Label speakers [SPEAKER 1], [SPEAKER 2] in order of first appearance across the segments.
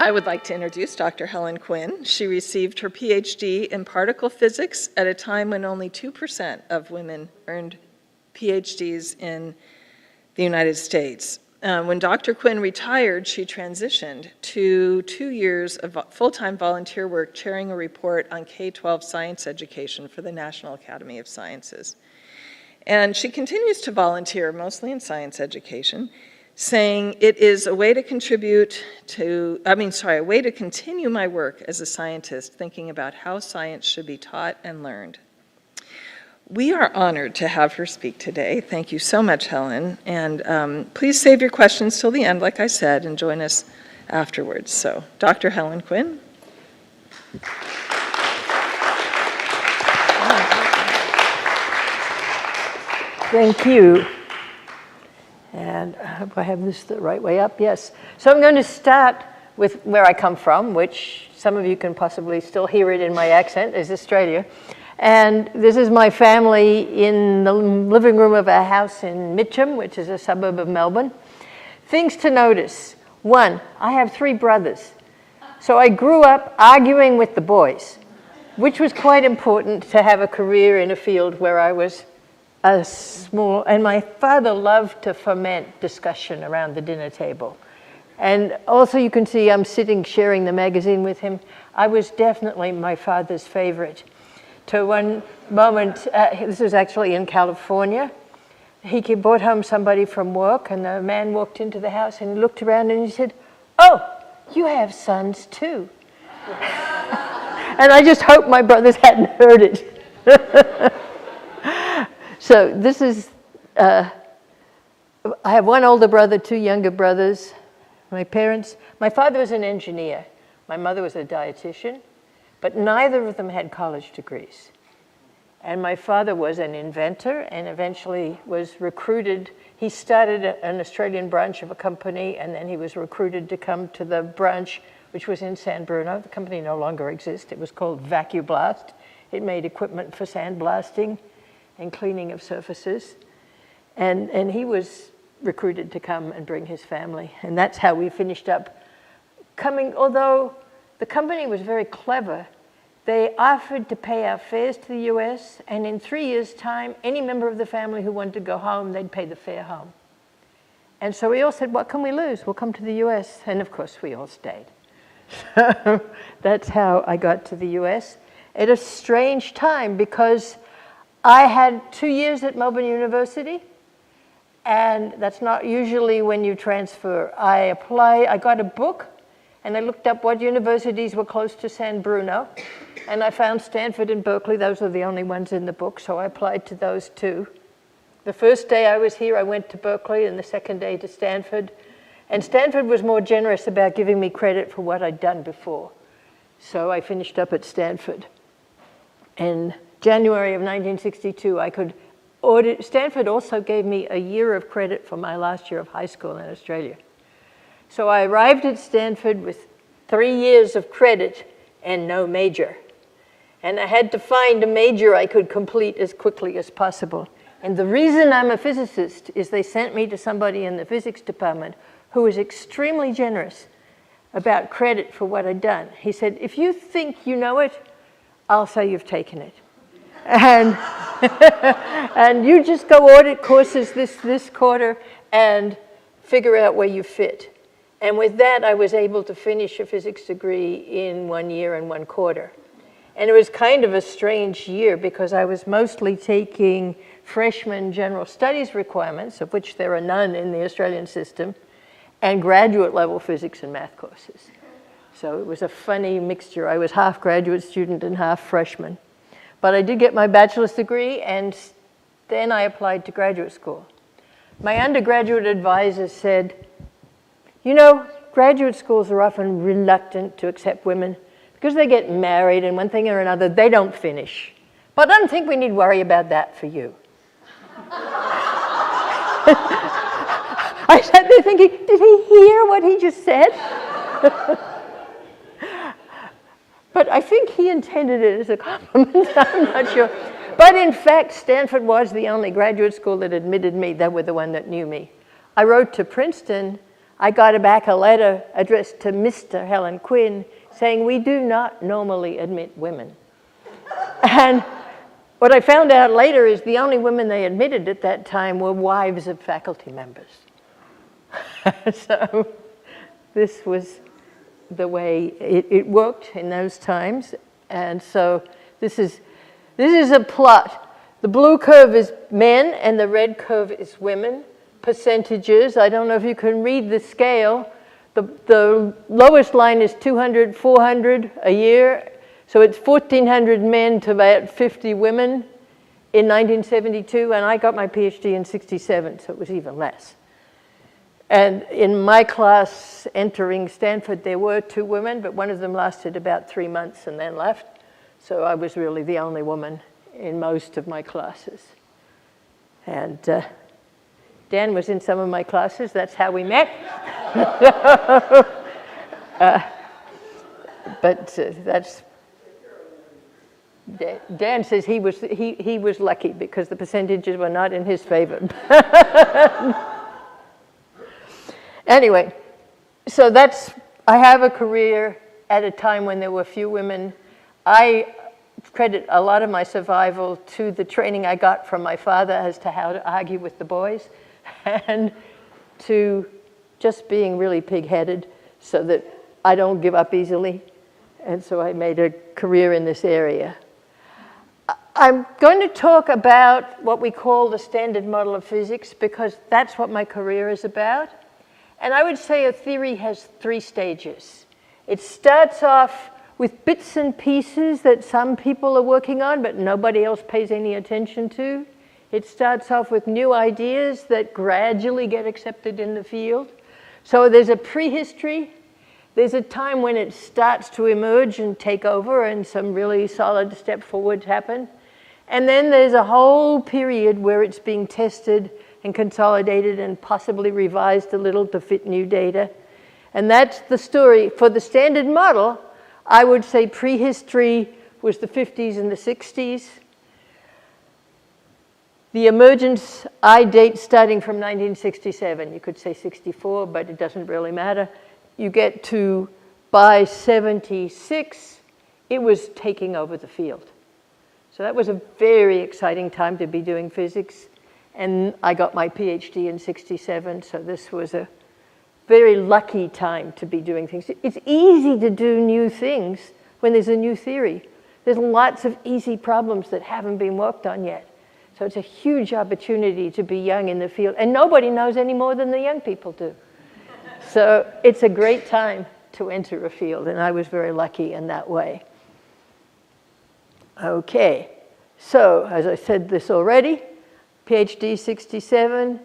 [SPEAKER 1] I would like to introduce Dr. Helen Quinn. She received her PhD in particle physics at a time when only 2% of women earned PhDs in the United States. When Dr. Quinn retired, she transitioned to 2 years of full-time volunteer work chairing a report on K-12 science education for the National Academy of Sciences. And she continues to volunteer, mostly in science education, saying it is a way to a way to continue my work as a scientist, thinking about how science should be taught and learned. We are honored to have her speak today. Thank you so much, Helen. And please save your questions till the end, like I said, and join us afterwards. So, Dr. Helen Quinn.
[SPEAKER 2] Thank you. And I hope I have this the right way up. Yes. So I'm going to start with where I come from, which some of you can possibly still hear it in my accent, is Australia. And this is my family in the living room of our house in Mitcham, which is a suburb of Melbourne. Things to notice. 1, I have 3 brothers. So I grew up arguing with the boys, which was quite important to have a career in a field where I was and my father loved to foment discussion around the dinner table. And also you can see I'm sitting sharing the magazine with him. I was definitely my father's favorite. To one moment, this was actually in California, he brought home somebody from work and the man walked into the house and he looked around and he said, "Oh, you have sons too." And I just hope my brothers hadn't heard it. So this is, I have 1 older brother, 2 younger brothers. My father was an engineer. My mother was a dietitian, but neither of them had college degrees. And my father was an inventor and eventually was recruited. He started an Australian branch of a company and then he was recruited to come to the branch which was in San Bruno. The company no longer exists. It was called Vacublast. It made equipment for sandblasting and cleaning of surfaces. And he was recruited to come and bring his family. And that's how we finished up coming, although the company was very clever. They offered to pay our fares to the US, and in 3 years' time, any member of the family who wanted to go home, they'd pay the fare home. And so we all said, what can we lose? We'll come to the US. And of course, we all stayed. So that's how I got to the US at a strange time, because I had 2 years at Melbourne University, and that's not usually when you transfer. I got a book, and I looked up what universities were close to San Bruno, and I found Stanford and Berkeley. Those were the only ones in the book, so I applied to those 2. The first day I was here, I went to Berkeley, and the second day to Stanford. And Stanford was more generous about giving me credit for what I'd done before. So I finished up at Stanford. In January of 1962, Stanford also gave me a year of credit for my last year of high school in Australia. So I arrived at Stanford with 3 years of credit and no major. And I had to find a major I could complete as quickly as possible. And the reason I'm a physicist is they sent me to somebody in the physics department who was extremely generous about credit for what I'd done. He said, if you think you know it, I'll say you've taken it. And, and you just go audit courses this quarter and figure out where you fit. And with that, I was able to finish a physics degree in 1 year and 1 quarter. And it was kind of a strange year because I was mostly taking freshman general studies requirements, of which there are none in the Australian system, and graduate level physics and math courses. So it was a funny mixture. I was half graduate student and half freshman. But I did get my bachelor's degree, and then I applied to graduate school. My undergraduate advisor said, you know, graduate schools are often reluctant to accept women because they get married and one thing or another, they don't finish. But I don't think we need to worry about that for you. I sat there thinking, did he hear what he just said? But I think he intended it as a compliment, I'm not sure. But in fact, Stanford was the only graduate school that admitted me. They were the one that knew me. I wrote to Princeton. I got back a letter addressed to Mr. Helen Quinn saying, we do not normally admit women. And what I found out later is the only women they admitted at that time were wives of faculty members. So this was the way it worked in those times. And so this is a plot. The blue curve is men and the red curve is women. Percentages, I don't know if you can read the scale. The lowest line is 200, 400 a year. So it's 1,400 men to about 50 women in 1972, and I got my PhD in 67, so it was even less. And in my class entering Stanford, there were 2 women, but one of them lasted about 3 months and then left. So I was really the only woman in most of my classes. And Dan was in some of my classes. That's how we met. But that's... Dan says he was lucky because the percentages were not in his favor. Anyway, so I have a career at a time when there were few women. I credit a lot of my survival to the training I got from my father as to how to argue with the boys and to just being really pig-headed so that I don't give up easily. And so I made a career in this area. I'm going to talk about what we call the standard model of physics because that's what my career is about. And I would say a theory has 3 stages. It starts off with bits and pieces that some people are working on, but nobody else pays any attention to. It starts off with new ideas that gradually get accepted in the field. So there's a prehistory. There's a time when it starts to emerge and take over and some really solid step forwards happen. And then there's a whole period where it's being tested and consolidated and possibly revised a little to fit new data. And that's the story. For the standard model, I would say prehistory was the 50s and the 60s. The emergence, I date starting from 1967. You could say 64, but it doesn't really matter. You get to, by 76, it was taking over the field. So that was a very exciting time to be doing physics. And I got my PhD in 67, so this was a very lucky time to be doing things. It's easy to do new things when there's a new theory. There's lots of easy problems that haven't been worked on yet. So it's a huge opportunity to be young in the field. And nobody knows any more than the young people do. So it's a great time to enter a field, and I was very lucky in that way. Okay, so as I said this already, PhD 67.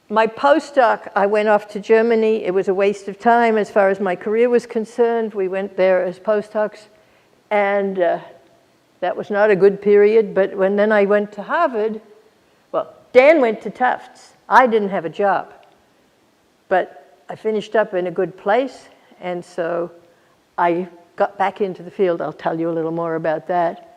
[SPEAKER 2] My postdoc, I went off to Germany. It was a waste of time as far as my career was concerned. We went there as postdocs, and that was not a good period. But then I went to Harvard, well, Dan went to Tufts. I didn't have a job, but I finished up in a good place, and so I got back into the field. I'll tell you a little more about that.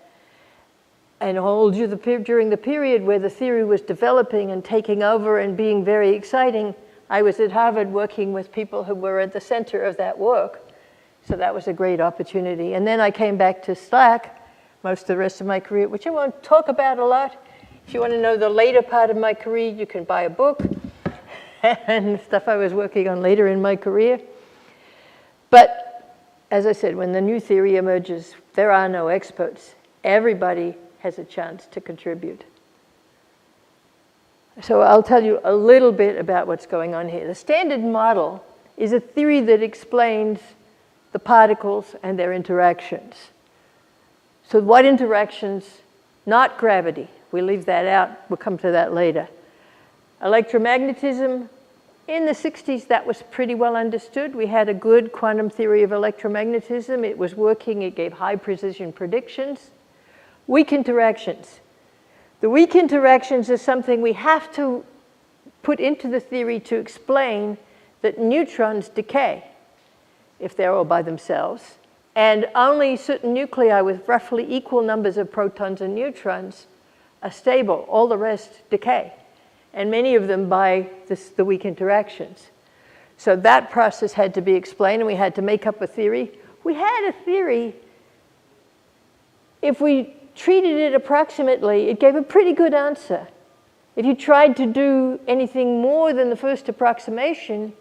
[SPEAKER 2] And during the period where the theory was developing and taking over and being very exciting, I was at Harvard working with people who were at the center of that work. So that was a great opportunity. And then I came back to SLAC most of the rest of my career, which I won't talk about a lot. If you want to know the later part of my career, you can buy a book and stuff I was working on later in my career. But as I said, when the new theory emerges, there are no experts. Everybody has a chance to contribute. So I'll tell you a little bit about what's going on here. The standard model is a theory that explains the particles and their interactions. So what interactions? Not gravity. We leave that out. We'll come to that later. Electromagnetism. In the 60s, that was pretty well understood. We had a good quantum theory of electromagnetism. It was working. It gave high precision predictions. Weak interactions. The weak interactions is something we have to put into the theory to explain that neutrons decay if they're all by themselves, and only certain nuclei with roughly equal numbers of protons and neutrons are stable. All the rest decay, and many of them by the weak interactions. So that process had to be explained, and we had to make up a theory. We had a theory. If we treated it approximately, it gave a pretty good answer. If you tried to do anything more than the first approximation,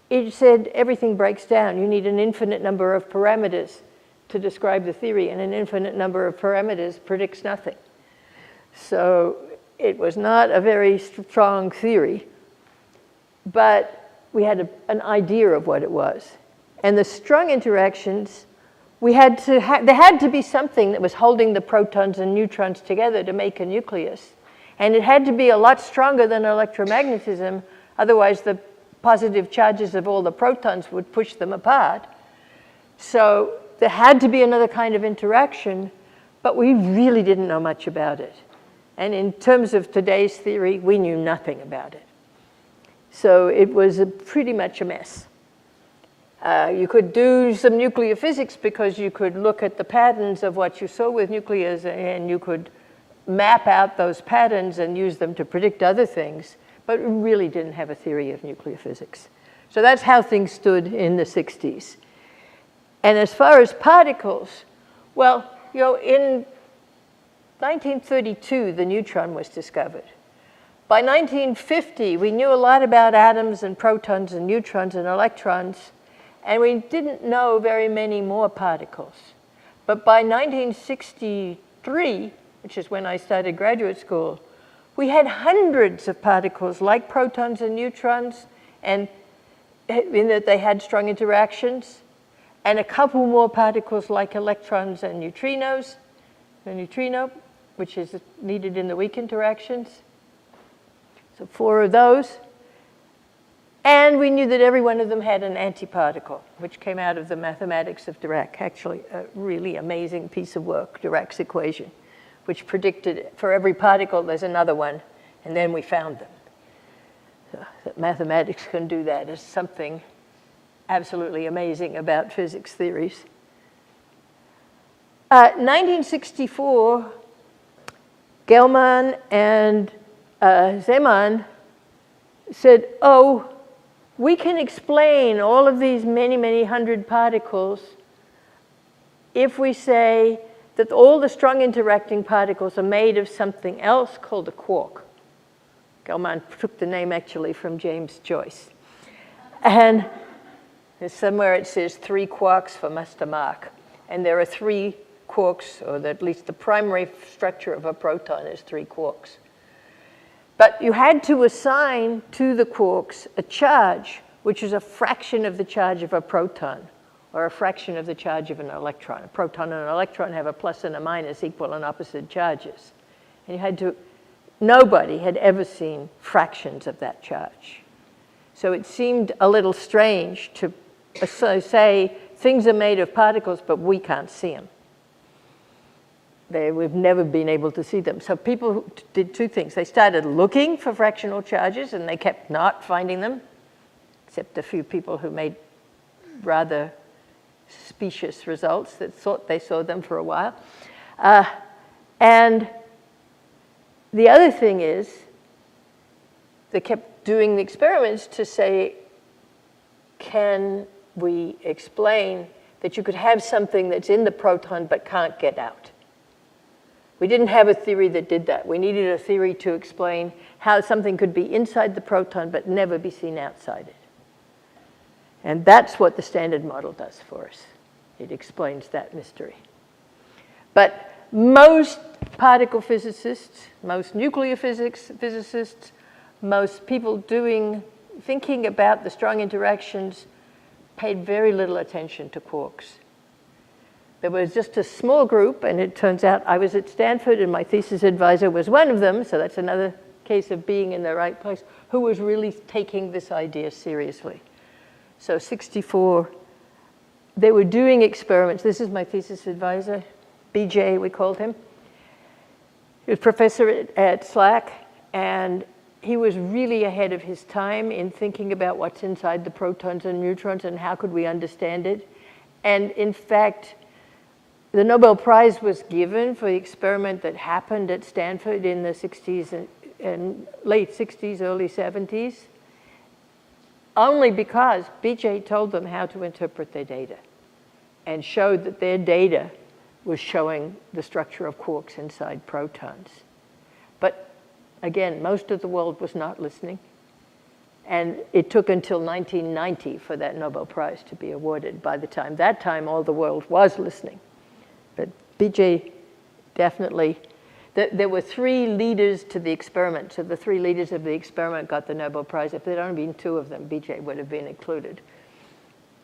[SPEAKER 2] it said everything breaks down. You need an infinite number of parameters to describe the theory, and an infinite number of parameters predicts nothing. So it was not a very strong theory, but we had an idea of what it was. And the strong interactions, there had to be something that was holding the protons and neutrons together to make a nucleus. And it had to be a lot stronger than electromagnetism, otherwise the positive charges of all the protons would push them apart. So there had to be another kind of interaction, but we really didn't know much about it. And in terms of today's theory, we knew nothing about it. So it was pretty much a mess. You could do some nuclear physics because you could look at the patterns of what you saw with nucleus, and you could map out those patterns and use them to predict other things, but we really didn't have a theory of nuclear physics. So that's how things stood in the 60s. And as far as particles, well, in 1932, the neutron was discovered. By 1950, we knew a lot about atoms and protons and neutrons and electrons, and we didn't know very many more particles. But by 1963, which is when I started graduate school, we had hundreds of particles like protons and neutrons, and in that they had strong interactions, and a couple more particles like electrons and neutrinos, the neutrino, which is needed in the weak interactions. So 4 of those. And we knew that every one of them had an antiparticle, which came out of the mathematics of Dirac. Actually, a really amazing piece of work, Dirac's equation, which predicted for every particle there's another one, and then we found them. So that mathematics can do that is something absolutely amazing about physics theories. 1964, Gell-Mann and Zeeman said, oh, we can explain all of these many, many hundred particles if we say that all the strong interacting particles are made of something else called a quark. Gell-Mann took the name actually from James Joyce. And somewhere it says 3 quarks for Mr. Mark. And there are 3 quarks, or at least the primary structure of a proton is 3 quarks. But you had to assign to the quarks a charge, which is a fraction of the charge of a proton, or a fraction of the charge of an electron. A proton and an electron have a plus and a minus equal and opposite charges. And you had to, nobody had ever seen fractions of that charge. So it seemed a little strange to say things are made of particles, but we can't see them. We've never been able to see them. So people did 2 things. They started looking for fractional charges, and they kept not finding them, except a few people who made rather specious results that thought they saw them for a while. And the other thing is, they kept doing the experiments to say, can we explain that you could have something that's in the proton but can't get out? We didn't have a theory that did that. We needed a theory to explain how something could be inside the proton but never be seen outside it. And that's what the Standard Model does for us. It explains that mystery. But most particle physicists, most nuclear physicists, most people thinking about the strong interactions paid very little attention to quarks. There was just a small group, and it turns out I was at Stanford, and my thesis advisor was one of them, so that's another case of being in the right place, who was really taking this idea seriously. So 64, they were doing experiments. This is my thesis advisor, BJ, we called him. He was professor at SLAC, and he was really ahead of his time in thinking about what's inside the protons and neutrons and how could we understand it. And in fact, the Nobel Prize was given for the experiment that happened at Stanford in the 60s and late 60s, early 70s, only because BJ told them how to interpret their data and showed that their data was showing the structure of quarks inside protons. But again, most of the world was not listening. And it took until 1990 for that Nobel Prize to be awarded. By that time, all the world was listening. But BJ definitely, there were 3 leaders to the experiment. So the 3 leaders of the experiment got the Nobel Prize. If there'd only been 2 of them, BJ would have been included.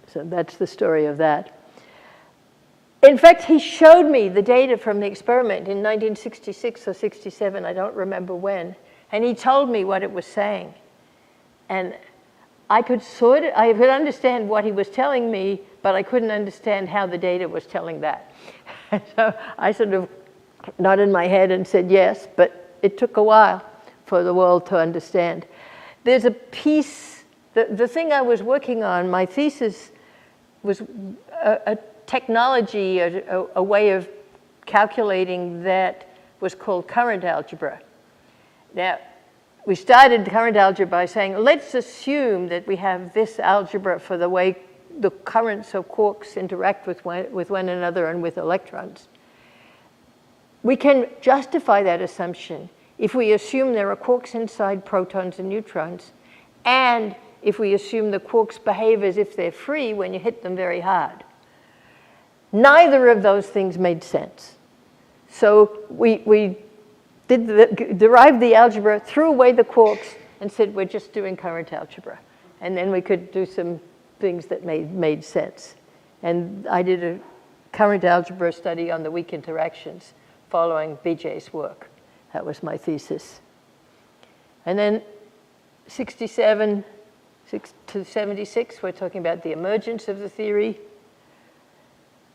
[SPEAKER 2] So that's the story of that. In fact, he showed me the data from the experiment in 1966 or 67, I don't remember when. And he told me what it was saying. And I could understand what he was telling me, but I couldn't understand how the data was telling that. So I sort of nodded my head and said yes, but it took a while for the world to understand. There's a piece, the thing I was working on, my thesis was a technology, a way of calculating that was called current algebra. Now, we started current algebra by saying, let's assume that we have this algebra for the way the currents of quarks interact with one another and with electrons. We can justify that assumption if we assume there are quarks inside protons and neutrons, and if we assume the quarks behave as if they're free when you hit them very hard. Neither of those things made sense. So we derived the algebra, threw away the quarks, and said, we're just doing current algebra. And then we could do some things that made sense. And I did a current algebra study on the weak interactions following BJ's work. That was my thesis. And then 67 to 76, we're talking about the emergence of the theory.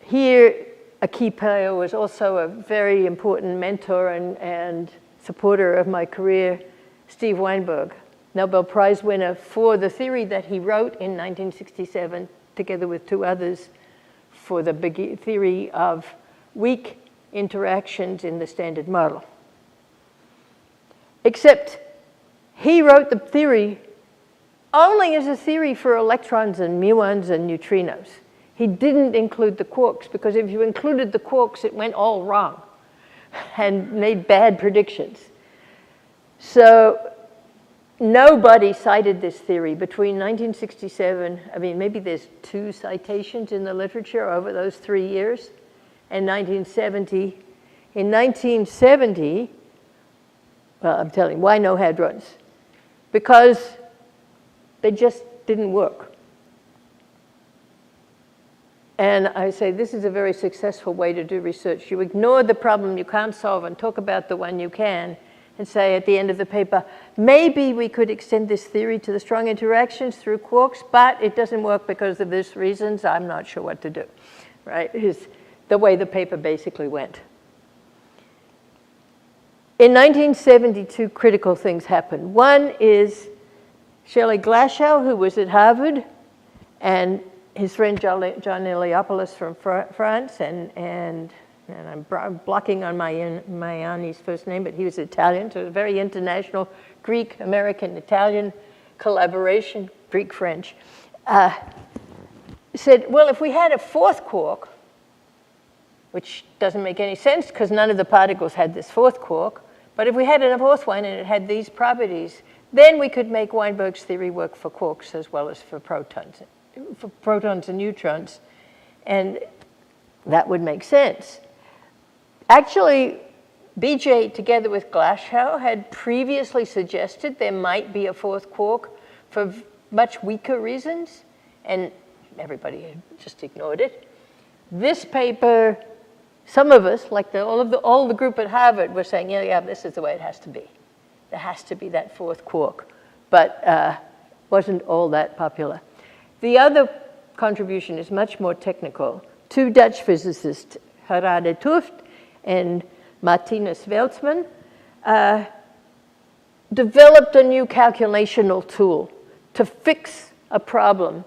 [SPEAKER 2] Here, a key player was also a very important mentor and supporter of my career, Steve Weinberg, Nobel Prize winner for the theory that he wrote in 1967, together with 2 others, for the big theory of weak interactions in the Standard Model. Except he wrote the theory only as a theory for electrons and muons and neutrinos. He didn't include the quarks, because if you included the quarks, it went all wrong and made bad predictions. So nobody cited this theory between 1967, I mean, maybe there's 2 citations in the literature over those 3 years, and 1970. In 1970, well, I'm telling you, why no hadrons? Because they just didn't work. And I say this is a very successful way to do research. You ignore the problem you can't solve and talk about the one you can, and say at the end of the paper, maybe we could extend this theory to the strong interactions through quarks, but it doesn't work because of these reasons. I'm not sure what to do, right? Is the way the paper basically went. In 1972, critical things happened. One is Shelley Glashow, who was at Harvard, and his friend John Iliopoulos from France, and I'm blocking on Mayani's first name, but he was Italian, so a very international Greek, American, Italian collaboration, Greek-French, said, well, if we had a 4th quark, which doesn't make any sense because none of the particles had this 4th quark, but if we had a 4th one and it had these properties, then we could make Weinberg's theory work for quarks as well as for protons and neutrons, and that would make sense. Actually, BJ, together with Glashow, had previously suggested there might be a 4th quark for much weaker reasons, and everybody had just ignored it. This paper, some of us, like all the group at Harvard, were saying, yeah, this is the way it has to be. There has to be that 4th quark, but wasn't all that popular. The other contribution is much more technical. 2 Dutch physicists, Gerard de 't Hooft and Martinus Weltzman, developed a new calculational tool to fix a problem.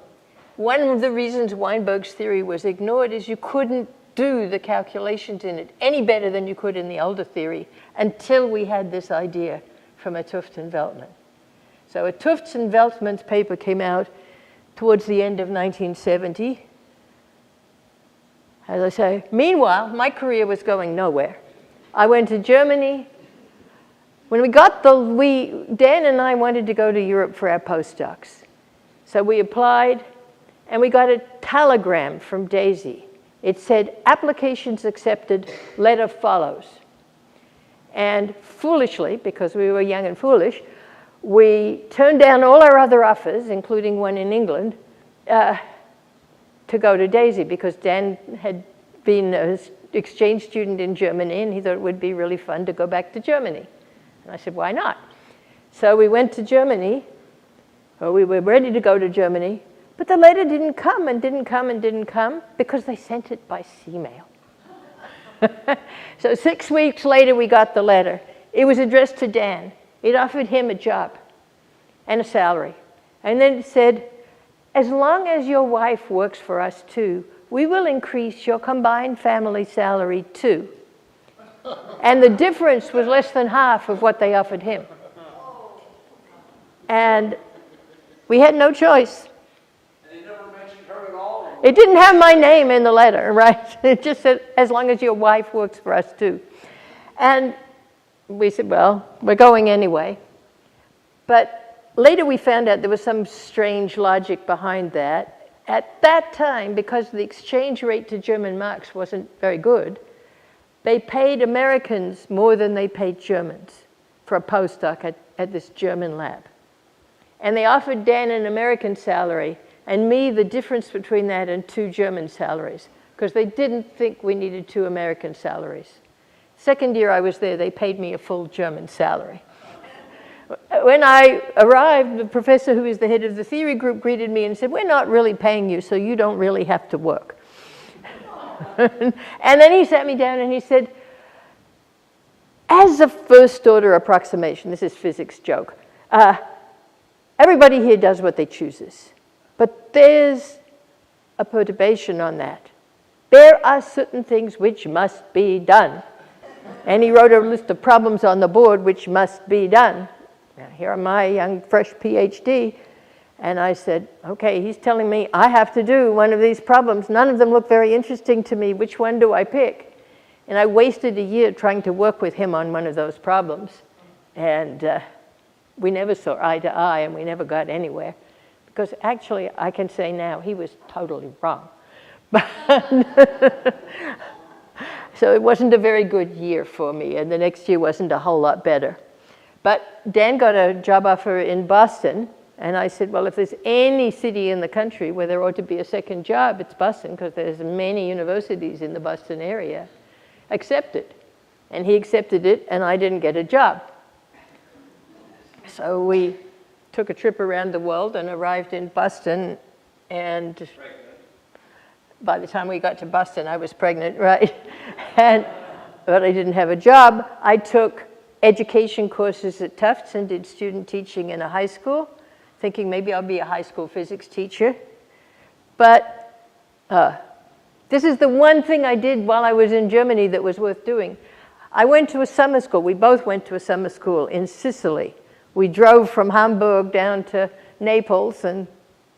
[SPEAKER 2] One of the reasons Weinberg's theory was ignored is you couldn't do the calculations in it any better than you could in the older theory until we had this idea from 't Hooft and Veltman. So 't Hooft and Veltman's paper came out towards the end of 1970. As I say, meanwhile, my career was going nowhere. I went to Germany. When we got Dan and I wanted to go to Europe for our postdocs. So we applied, and we got a telegram from Daisy. It said, applications accepted, letter follows. And foolishly, because we were young and foolish, we turned down all our other offers, including one in England, to go to Daisy, because Dan had been an exchange student in Germany, and he thought it would be really fun to go back to Germany. And I said, why not? So we went to Germany, or we were ready to go to Germany, but the letter didn't come and didn't come and didn't come because they sent it by sea mail. So 6 weeks later, we got the letter. It was addressed to Dan. It offered him a job and a salary. And then it said, as long as your wife works for us too, we will increase your combined family salary too. And the difference was less than half of what they offered him. And we had no choice.
[SPEAKER 3] And they never mentioned her at all?
[SPEAKER 2] It didn't have my name in the letter, right? It just said, as long as your wife works for us too. And we said, well, we're going anyway. But later we found out there was some strange logic behind that. At that time, because the exchange rate to German marks wasn't very good, they paid Americans more than they paid Germans for a postdoc at this German lab. And they offered Dan an American salary and me the difference between that and 2 German salaries, because they didn't think we needed 2 American salaries. Second year I was there, they paid me a full German salary. When I arrived, the professor who was the head of the theory group greeted me and said, we're not really paying you, so you don't really have to work. And then he sat me down and he said, as a first order approximation, this is physics joke, everybody here does what they chooses. But there's a perturbation on that. There are certain things which must be done. And he wrote a list of problems on the board which must be done. Now, here am I, young, fresh PhD. And I said, okay, he's telling me I have to do one of these problems. None of them look very interesting to me. Which one do I pick? And I wasted a year trying to work with him on one of those problems. And we never saw eye to eye, and we never got anywhere. Because actually, I can say now, he was totally wrong. So it wasn't a very good year for me, and the next year wasn't a whole lot better. But Dan got a job offer in Boston, and I said, well, if there's any city in the country where there ought to be a second job, it's Boston, because there's many universities in the Boston area. Accept it. And he accepted it, and I didn't get a job. So we took a trip around the world and arrived in Boston, and by the time we got to Boston, I was pregnant, right? But I didn't have a job. I took education courses at Tufts and did student teaching in a high school, thinking maybe I'll be a high school physics teacher. But this is the one thing I did while I was in Germany that was worth doing. I went to a summer school. We both went to a summer school in Sicily. We drove from Hamburg down to Naples and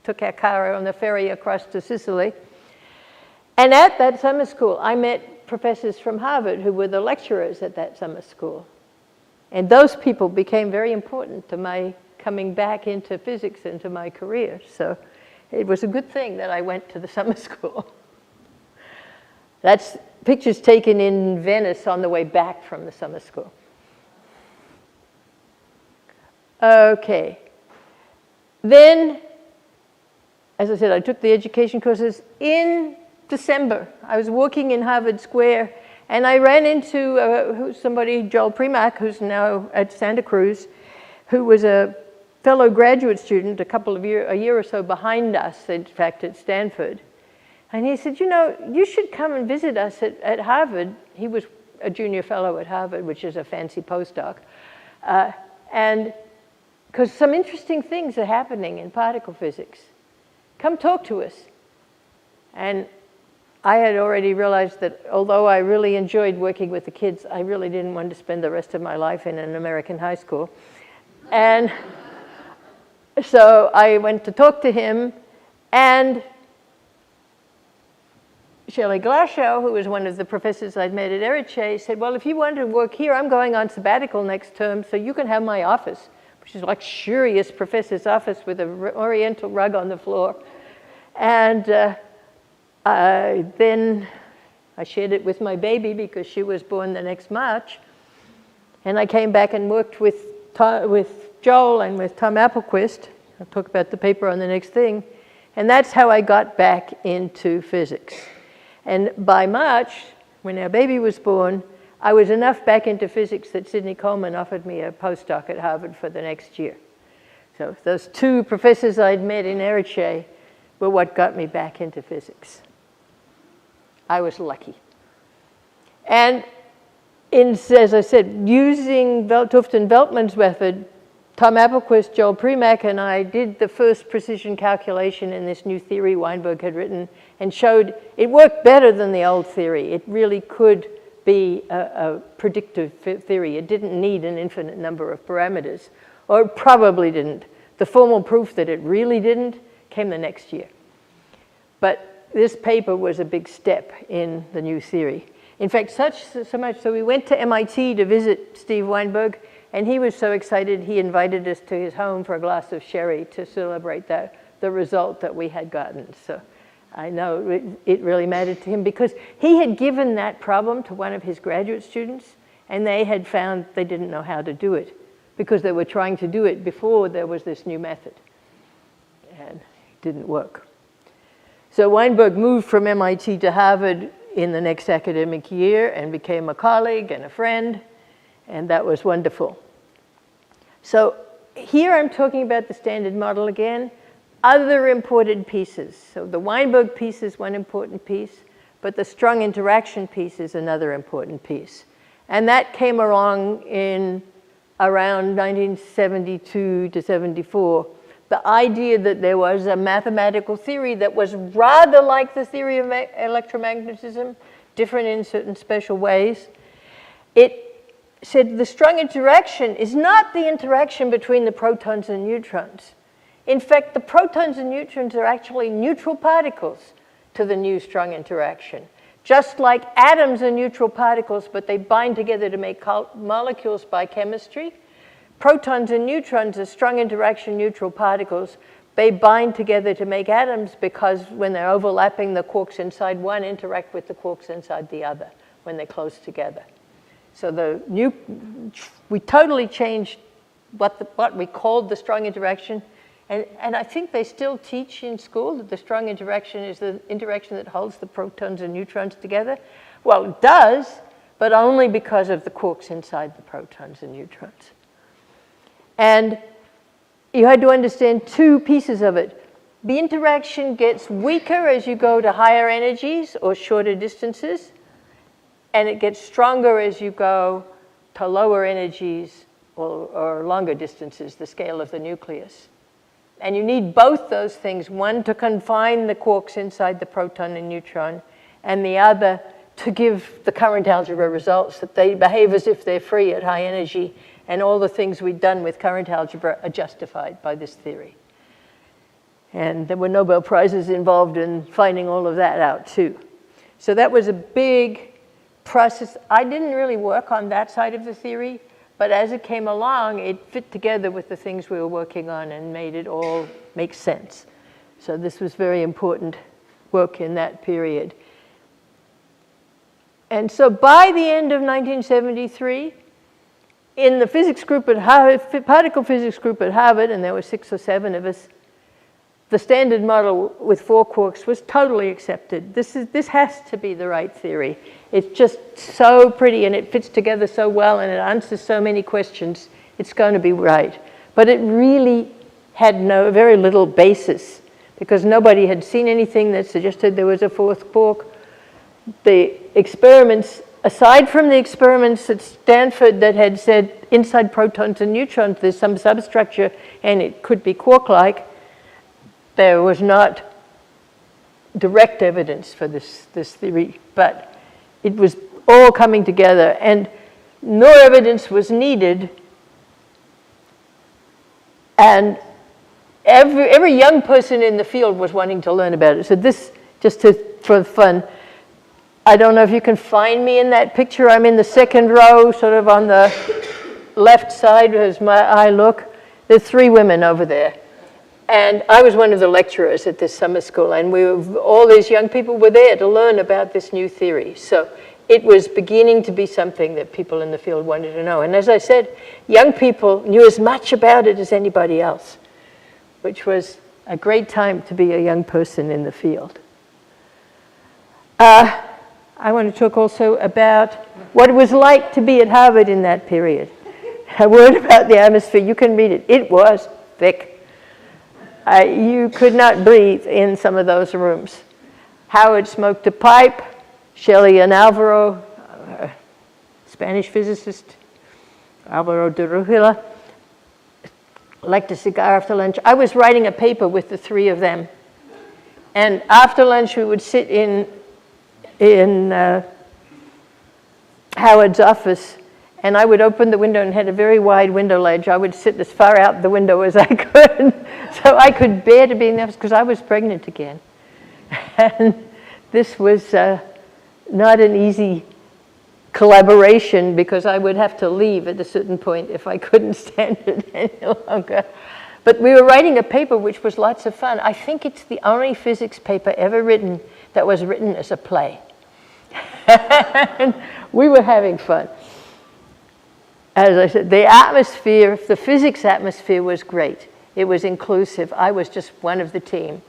[SPEAKER 2] took our car on the ferry across to Sicily. And at that summer school, I met professors from Harvard who were the lecturers at that summer school. And those people became very important to my coming back into physics and to my career. So it was a good thing that I went to the summer school. That's pictures taken in Venice on the way back from the summer school. Okay. Then, as I said, I took the education courses in December. I was walking in Harvard Square, and I ran into somebody, Joel Primack, who's now at Santa Cruz, who was a fellow graduate student a year or so behind us, in fact, at Stanford. And he said, you know, you should come and visit us at Harvard. He was a junior fellow at Harvard, which is a fancy postdoc. And because some interesting things are happening in particle physics. Come talk to us. And I had already realized that although I really enjoyed working with the kids, I really didn't want to spend the rest of my life in an American high school. And so I went to talk to him, And Shelley Glashow, who was one of the professors I'd met at Eriche, said, well, if you want to work here, I'm going on sabbatical next term, so you can have my office, which is a luxurious professor's office with an oriental rug on the floor. And then I shared it with my baby because she was born the next March. And I came back and worked with Joel and with Tom Applequist. I'll talk about the paper on the next thing. And that's how I got back into physics. And by March, when our baby was born, I was enough back into physics that Sidney Coleman offered me a postdoc at Harvard for the next year. So those two professors I'd met in Eriche were what got me back into physics. I was lucky. And as I said, using Tuft and Veltman's method, Tom Applequist, Joel Premack, and I did the first precision calculation in this new theory Weinberg had written and showed it worked better than the old theory. It really could be a predictive theory. It didn't need an infinite number of parameters, or it probably didn't. The formal proof that it really didn't came the next year. But this paper was a big step in the new theory. In fact, so much so we went to MIT to visit Steve Weinberg, and he was so excited he invited us to his home for a glass of sherry to celebrate the result that we had gotten. So I know it really mattered to him because he had given that problem to one of his graduate students, and they had found they didn't know how to do it because they were trying to do it before there was this new method, and it didn't work. So Weinberg moved from MIT to Harvard in the next academic year and became a colleague and a friend, and that was wonderful. So here I'm talking about the standard model again. Other important pieces. So the Weinberg piece is one important piece, but the strong interaction piece is another important piece. And that came along in around 1972 to 74. The idea that there was a mathematical theory that was rather like the theory of electromagnetism, different in certain special ways. It said the strong interaction is not the interaction between the protons and neutrons. In fact, the protons and neutrons are actually neutral particles to the new strong interaction. Just like atoms are neutral particles, but they bind together to make molecules by chemistry, protons and neutrons are strong interaction neutral particles. They bind together to make atoms because when they're overlapping, the quarks inside one interact with the quarks inside the other when they're close together. So we totally changed what we called the strong interaction. And I think they still teach in school that the strong interaction is the interaction that holds the protons and neutrons together. Well, it does, but only because of the quarks inside the protons and neutrons. And you had to understand two pieces of it. The interaction gets weaker as you go to higher energies or shorter distances, and it gets stronger as you go to lower energies or longer distances, the scale of the nucleus. And you need both those things, one to confine the quarks inside the proton and neutron, and the other to give the current algebra results that they behave as if they're free at high energy, and all the things we've done with current algebra are justified by this theory. And there were Nobel Prizes involved in finding all of that out too. So that was a big process. I didn't really work on that side of the theory, but as it came along, it fit together with the things we were working on and made it all make sense. So this was very important work in that period. And so by the end of 1973, in the physics group at Harvard, particle physics group at Harvard, and there were 6 or 7 of us, the standard model with 4 quarks was totally accepted. This has to be the right theory. It's just so pretty and it fits together so well and it answers so many questions. It's going to be right. But it really had very little basis because nobody had seen anything that suggested there was a 4th quark. The experiments, aside from the experiments at Stanford that had said inside protons and neutrons there's some substructure and it could be quark-like, there was not direct evidence for this theory, but it was all coming together, and no evidence was needed. And every young person in the field was wanting to learn about it. So this, for fun, I don't know if you can find me in that picture. I'm in the second row, sort of on the left side as my eye look. There's 3 women over there. And I was one of the lecturers at this summer school, and all these young people were there to learn about this new theory. So it was beginning to be something that people in the field wanted to know. And as I said, young people knew as much about it as anybody else, which was a great time to be a young person in the field. I want to talk also about what it was like to be at Harvard in that period. A word about the atmosphere, you can read it. It was thick. You could not breathe in some of those rooms. Howard smoked a pipe. Shelley and Alvaro, Spanish physicist, Alvaro de Rujila, liked a cigar after lunch. I was writing a paper with the 3 of them. And after lunch, we would sit in Howard's office, and I would open the window and had a very wide window ledge. I would sit as far out the window as I could, so I could bear to be in the office because I was pregnant again. And this was not an easy collaboration because I would have to leave at a certain point if I couldn't stand it any longer. But we were writing a paper which was lots of fun. I think it's the only physics paper ever written that was written as a play. And we were having fun. As I said, the atmosphere, the physics atmosphere was great. It was inclusive. I was just one of the team.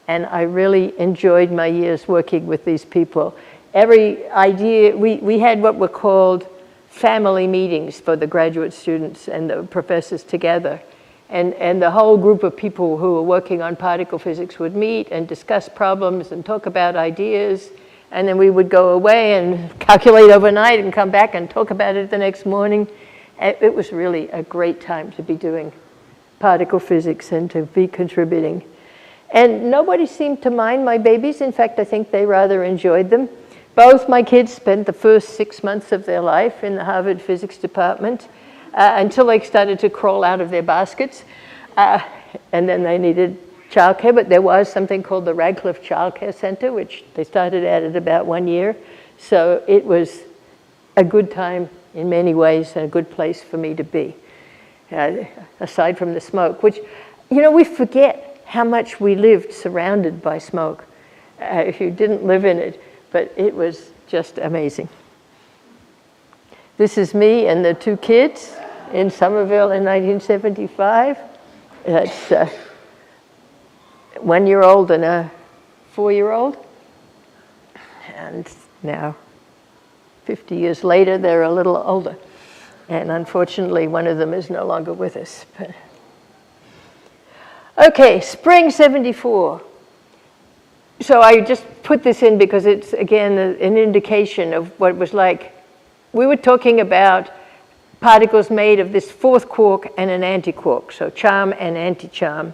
[SPEAKER 2] And I really enjoyed my years working with these people. Every idea, we had what were called family meetings for the graduate students and the professors together. And the whole group of people who were working on particle physics would meet and discuss problems and talk about ideas. And then we would go away and calculate overnight and come back and talk about it the next morning. It was really a great time to be doing particle physics and to be contributing. And nobody seemed to mind my babies. In fact, I think they rather enjoyed them. Both my kids spent the first 6 months of their life in the Harvard physics department until they started to crawl out of their baskets. And then they needed childcare, but there was something called the Radcliffe Child Care Center, which they started at about 1 year. So it was a good time in many ways and a good place for me to be, aside from the smoke, which, we forget how much we lived surrounded by smoke if you didn't live in it, but it was just amazing. This is me and the 2 kids in Somerville in 1975. That's a 1-year-old and a 4-year-old. And now, 50 years later, they're a little older. And unfortunately, one of them is no longer with us. But okay, spring 74. So I just put this in because it's, again, an indication of what it was like. We were talking about particles made of this 4th quark and an antiquark, so charm and anticharm.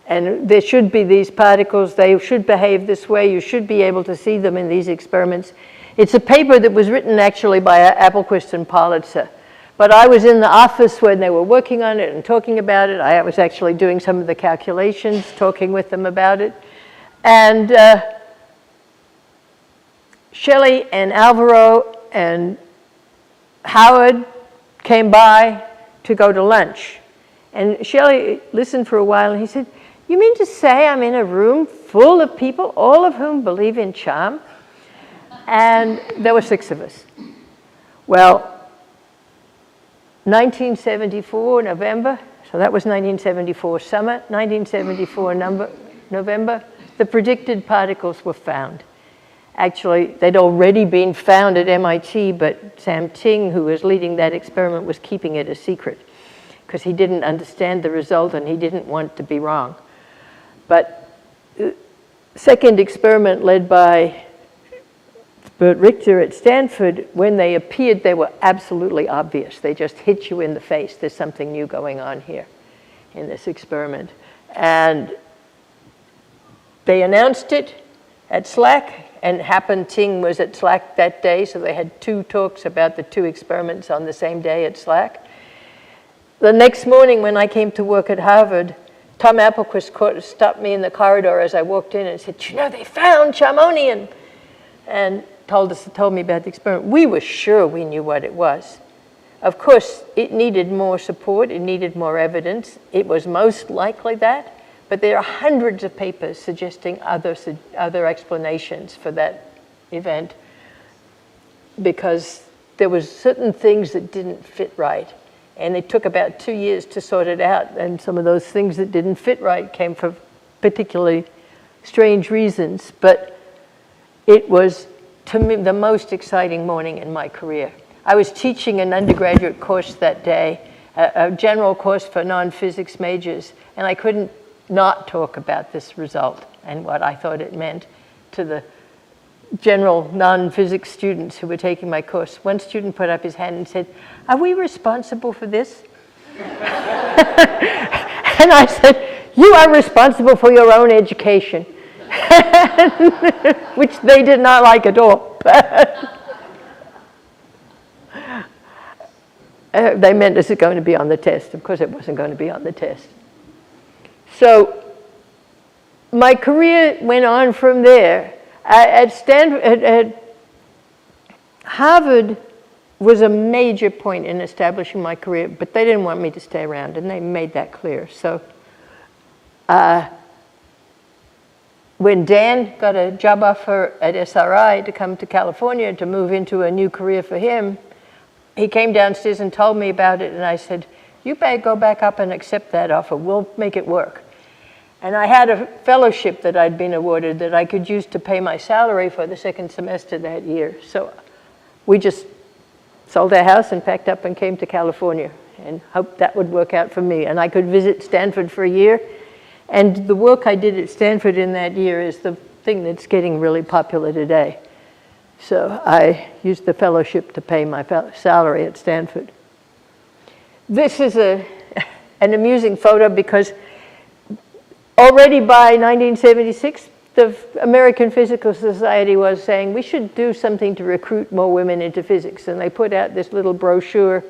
[SPEAKER 2] And there should be these particles, they should behave this way, you should be able to see them in these experiments. It's a paper that was written actually by Appelquist and Politzer. But I was in the office when they were working on it and talking about it. I was actually doing some of the calculations, talking with them about it. And Shelley and Alvaro and Howard came by to go to lunch. And Shelley listened for a while and he said, "You mean to say I'm in a room full of people, all of whom believe in charm?" And there were 6 of us. Well, 1974 November, so that was 1974 summer, 1974 November, the predicted particles were found. Actually, they'd already been found at MIT, but Sam Ting, who was leading that experiment, was keeping it a secret because he didn't understand the result and he didn't want to be wrong. But the second experiment led by Bert Richter at Stanford, when they appeared, they were absolutely obvious. They just hit you in the face. There's something new going on here in this experiment. And they announced it at SLAC, and happened Ting was at SLAC that day, so they had 2 talks about the 2 experiments on the same day at SLAC. The next morning when I came to work at Harvard, Tom Applequist stopped me in the corridor as I walked in and said, you know, they found charmonium, and told me about the experiment. We were sure we knew what it was. Of course, it needed more support, it needed more evidence. It was most likely that, but there are hundreds of papers suggesting other explanations for that event, because there was certain things that didn't fit right. And it took about 2 years to sort it out. And some of those things that didn't fit right came for particularly strange reasons. But it was, to me, the most exciting morning in my career. I was teaching an undergraduate course that day, a general course for non-physics majors, and I couldn't not talk about this result and what I thought it meant to the general non-physics students who were taking my course. One student put up his hand and said, "Are we responsible for this?" And I said, "You are responsible for your own education," which they did not like at all. They meant this is going to be on the test. Of course, it wasn't going to be on the test. So my career went on from there. At Harvard was a major point in establishing my career, but they didn't want me to stay around, and they made that clear. So when Dan got a job offer at SRI to come to California to move into a new career for him, he came downstairs and told me about it, and I said, "You better go back up and accept that offer. We'll make it work." And I had a fellowship that I'd been awarded that I could use to pay my salary for the second semester that year. So we just sold our house and packed up and came to California and hoped that would work out for me. And I could visit Stanford for a year. And the work I did at Stanford in that year is the thing that's getting really popular today. So I used the fellowship to pay my salary at Stanford. This is an amusing photo because already by 1976, the American Physical Society was saying we should do something to recruit more women into physics. And they put out this little brochure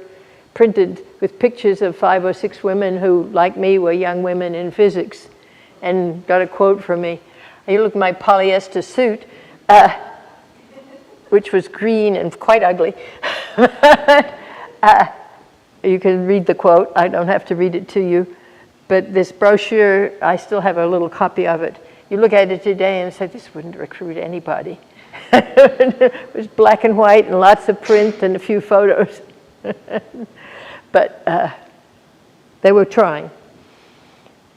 [SPEAKER 2] printed with pictures of 5 or 6 women who, like me, were young women in physics, and got a quote from me. You look at my polyester suit, which was green and quite ugly. You can read the quote. I don't have to read it to you. But this brochure, I still have a little copy of it. You look at it today and say, this wouldn't recruit anybody. It was black and white and lots of print and a few photos. But they were trying.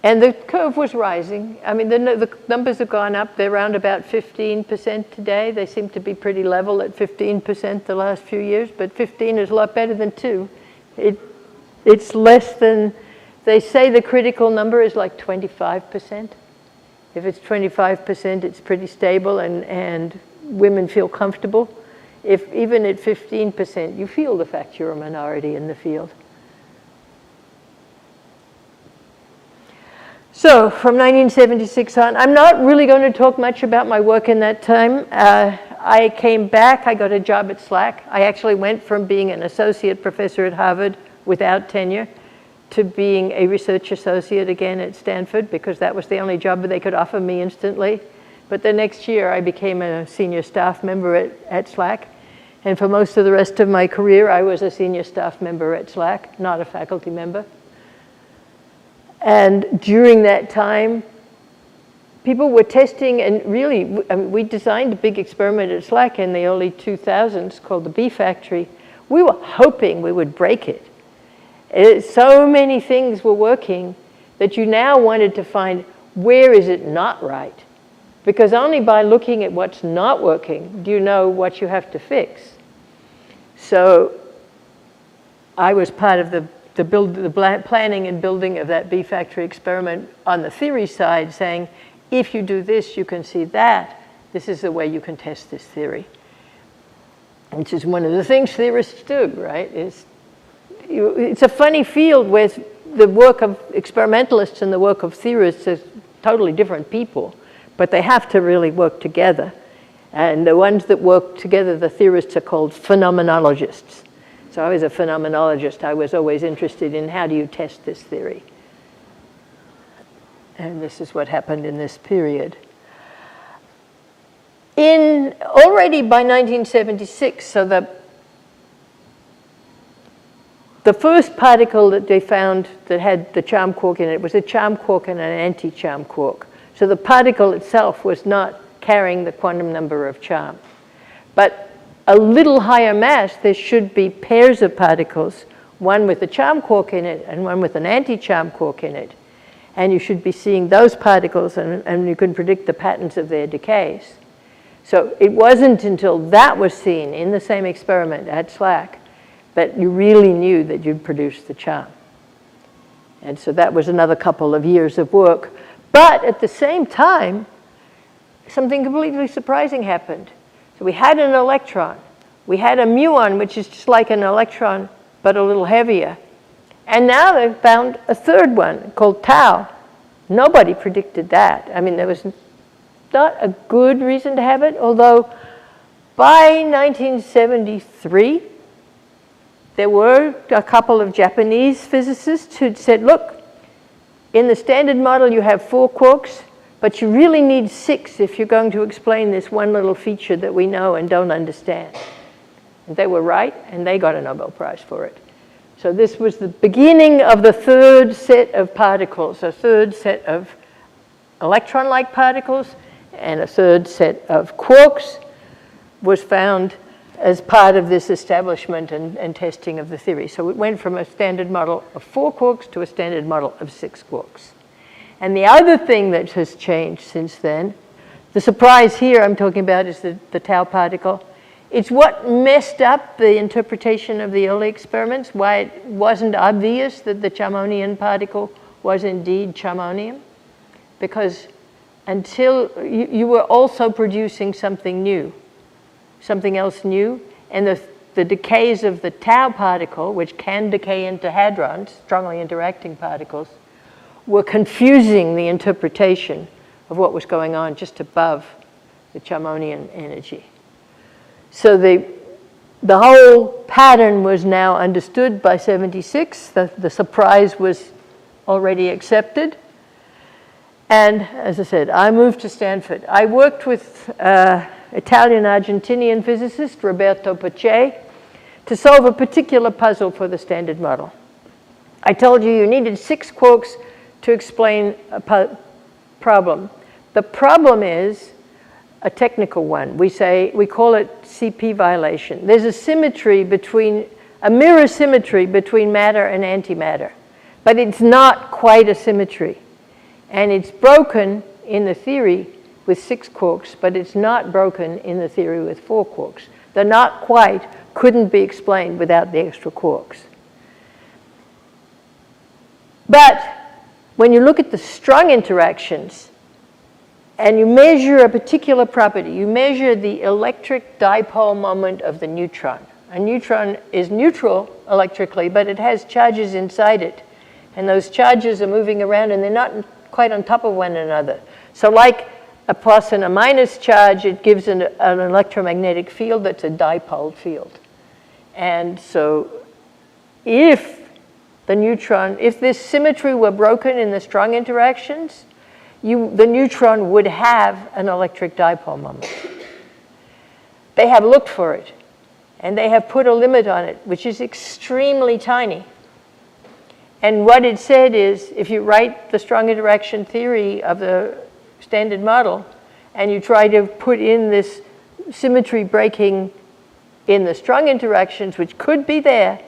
[SPEAKER 2] And the curve was rising. I mean, the numbers have gone up. They're around about 15% today. They seem to be pretty level at 15% the last few years, but 15 is a lot better than 2. It's less than, they say the critical number is like 25%. If it's 25%, it's pretty stable and women feel comfortable. If even at 15%, you feel the fact you're a minority in the field. So from 1976 on, I'm not really going to talk much about my work in that time. I came back, I got a job at SLAC. I actually went from being an associate professor at Harvard without tenure to being a research associate again at Stanford, because that was the only job that they could offer me instantly. But the next year I became a senior staff member at SLAC. And for most of the rest of my career, I was a senior staff member at SLAC, not a faculty member. And during that time, people were testing, and really, we designed a big experiment at SLAC in the early 2000s called the Bee Factory. We were hoping we would break it. So many things were working that you now wanted to find, where is it not right? Because only by looking at what's not working do you know what you have to fix. So I was part of the planning and building of that Bee Factory experiment on the theory side, saying, if you do this, you can see that. This is the way you can test this theory. Which is one of the things theorists do, right? It's a funny field where the work of experimentalists and the work of theorists are totally different people, but they have to really work together. And the ones that work together, the theorists, are called phenomenologists. So I was a phenomenologist. I was always interested in how do you test this theory. And this is what happened in this period. Already by 1976, so the first particle that they found that had the charm quark in it was a charm quark and an anti-charm quark. So the particle itself was not carrying the quantum number of charm. But a little higher mass, there should be pairs of particles, one with a charm quark in it and one with an anti-charm quark in it. And you should be seeing those particles, and you can predict the patterns of their decays. So it wasn't until that was seen in the same experiment at SLAC that you really knew that you'd produced the charm. And so that was another couple of years of work. But at the same time, something completely surprising happened. So we had an electron. We had a muon, which is just like an electron, but a little heavier. And now they've found a third one called tau. Nobody predicted that. I mean, there was not a good reason to have it, although by 1973, there were a couple of Japanese physicists who'd said, look, in the standard model you have 4 quarks, but you really need 6 if you're going to explain this one little feature that we know and don't understand. And they were right, and they got a Nobel Prize for it. So this was the beginning of the third set of particles, a third set of electron-like particles, and a third set of quarks was found as part of this establishment and testing of the theory. So it went from a standard model of 4 quarks to a standard model of 6 quarks. And the other thing that has changed since then, the surprise here I'm talking about is the tau particle. It's what messed up the interpretation of the early experiments, why it wasn't obvious that the charmonium particle was indeed charmonium. Because until you were also producing something new, something else new, and the decays of the tau particle, which can decay into hadrons, strongly interacting particles, were confusing the interpretation of what was going on just above the charmonium energy. So the whole pattern was now understood by 76. The surprise was already accepted. And as I said, I moved to Stanford. I worked with Italian-Argentinian physicist Roberto Pace to solve a particular puzzle for the standard model. I told you needed 6 quarks to explain a problem. The problem is a technical one. We call it CP violation. There's a mirror symmetry between matter and antimatter, but it's not quite a symmetry. And it's broken in the theory with 6 quarks, but it's not broken in the theory with 4 quarks. The not quite couldn't be explained without the extra quarks. But when you look at the strong interactions and you measure a particular property, you measure the electric dipole moment of the neutron. A neutron is neutral electrically, but it has charges inside it. And those charges are moving around and they're not quite on top of one another. So like a plus and a minus charge, it gives an electromagnetic field that's a dipole field. And so if this symmetry were broken in the strong interactions, the neutron would have an electric dipole moment. They have looked for it, and they have put a limit on it, which is extremely tiny. And what it said is, if you write the strong interaction theory of the standard model, and you try to put in this symmetry breaking in the strong interactions, which could be there,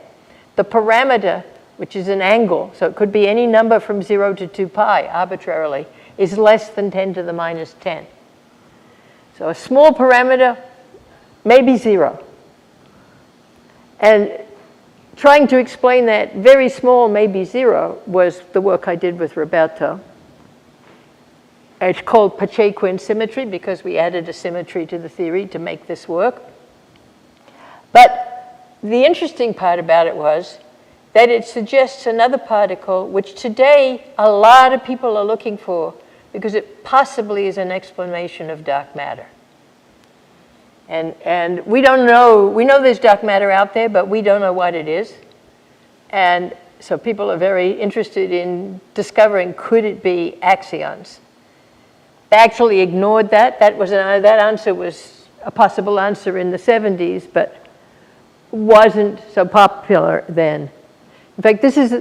[SPEAKER 2] the parameter, which is an angle, so it could be any number from 0 to 2 pi arbitrarily, is less than 10 to the minus 10. So a small parameter, maybe 0. And trying to explain that very small, maybe 0, was the work I did with Roberto. It's called Pace-Quinn symmetry because we added a symmetry to the theory to make this work. But the interesting part about it was that it suggests another particle, which today a lot of people are looking for because it possibly is an explanation of dark matter. And we don't know, we know there's dark matter out there, but we don't know what it is. And so people are very interested in discovering, could it be axions? They actually ignored that. That answer was a possible answer in the 70s, but wasn't so popular then. In fact, this is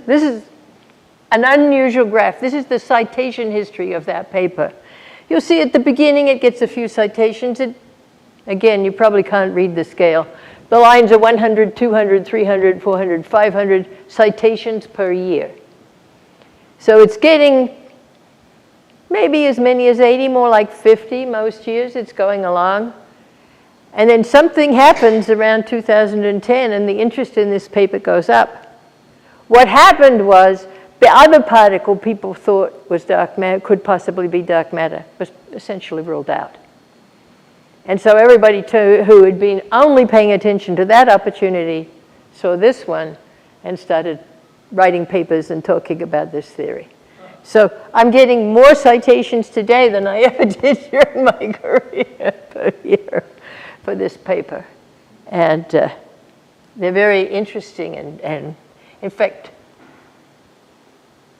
[SPEAKER 2] an unusual graph. This is the citation history of that paper. You'll see at the beginning it gets a few citations. Again, you probably can't read the scale. The lines are 100, 200, 300, 400, 500 citations per year. So it's getting maybe as many as 80, more like 50 most years. It's going along. And then something happens around 2010 and the interest in this paper goes up. What happened was the other particle people thought was dark matter, could possibly be dark matter, was essentially ruled out. And so everybody who had been only paying attention to that opportunity saw this one and started writing papers and talking about this theory. So I'm getting more citations today than I ever did during my career per year for this paper. And they're very interesting and in fact,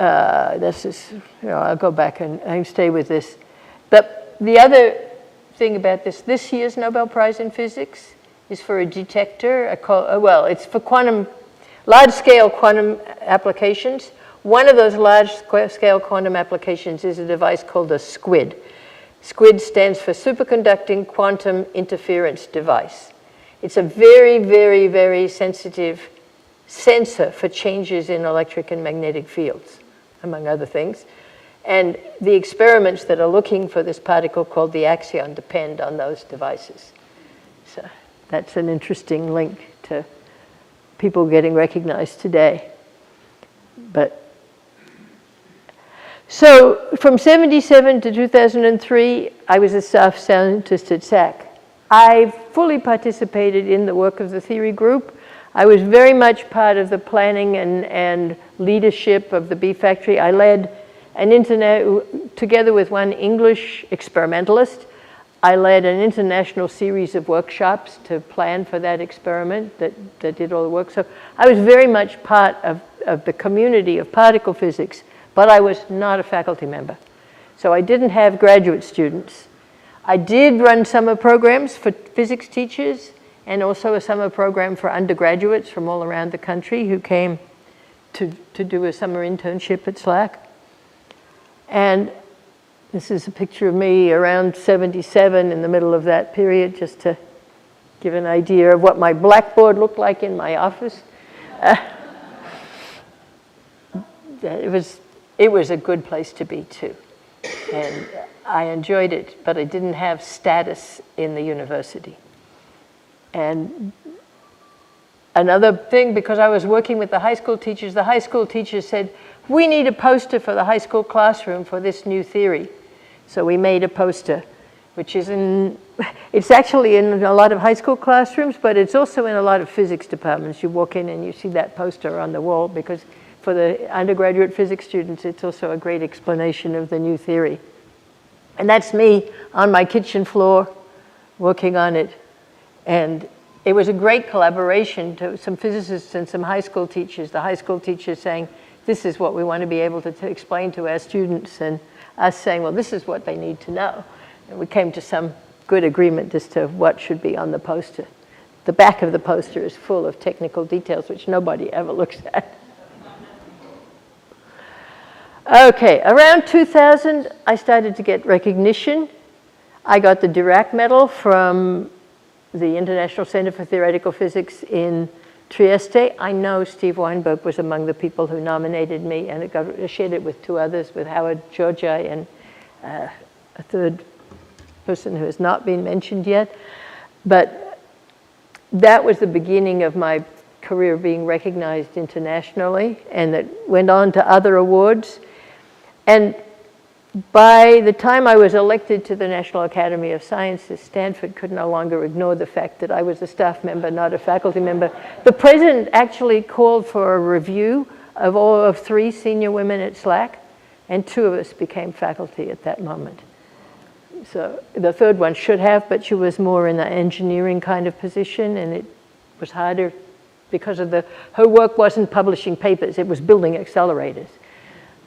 [SPEAKER 2] this is, I'll go back and stay with this. But the other thing about this year's Nobel Prize in Physics is for a detector, it's for large-scale quantum applications. One of those large-scale quantum applications is a device called a SQUID. SQUID stands for Superconducting Quantum Interference Device. It's a very, very, very sensitive sensor for changes in electric and magnetic fields, among other things. And the experiments that are looking for this particle called the axion depend on those devices. So that's an interesting link to people getting recognized today. So from 77 to 2003, I was a staff scientist at SAC. I fully participated in the work of the theory group. I was very much part of the planning and leadership of the bee factory. I led together with one English experimentalist, I led an international series of workshops to plan for that experiment that did all the work. So I was very much part of the community of particle physics, but I was not a faculty member. So I didn't have graduate students. I did run summer programs for physics teachers and also a summer program for undergraduates from all around the country who came to do a summer internship at SLAC. And this is a picture of me around 77 in the middle of that period, just to give an idea of what my blackboard looked like in my office. It was a good place to be too. And I enjoyed it, but I didn't have status in the university. And another thing, because I was working with the high school teachers said, we need a poster for the high school classroom for this new theory. So we made a poster, which is it's actually in a lot of high school classrooms, but it's also in a lot of physics departments. You walk in and you see that poster on the wall, because for the undergraduate physics students, it's also a great explanation of the new theory. And that's me on my kitchen floor working on it. And it was a great collaboration to some physicists and some high school teachers. The high school teachers saying, this is what we want to be able to explain to our students, and us saying, well, this is what they need to know. And we came to some good agreement as to what should be on the poster. The back of the poster is full of technical details, which nobody ever looks at. Okay, around 2000, I started to get recognition. I got the Dirac Medal from the International Center for Theoretical Physics in Trieste. I know Steve Weinberg was among the people who nominated me, and I shared it with two others, with Howard Georgi and a third person who has not been mentioned yet. But that was the beginning of my career being recognized internationally, and it went on to other awards. And by the time I was elected to the National Academy of Sciences, Stanford could no longer ignore the fact that I was a staff member, not a faculty member. The president actually called for a review of all of 3 senior women at SLAC, and 2 of us became faculty at that moment. So the third one should have, but she was more in an engineering kind of position, and it was harder because of her work wasn't publishing papers, it was building accelerators.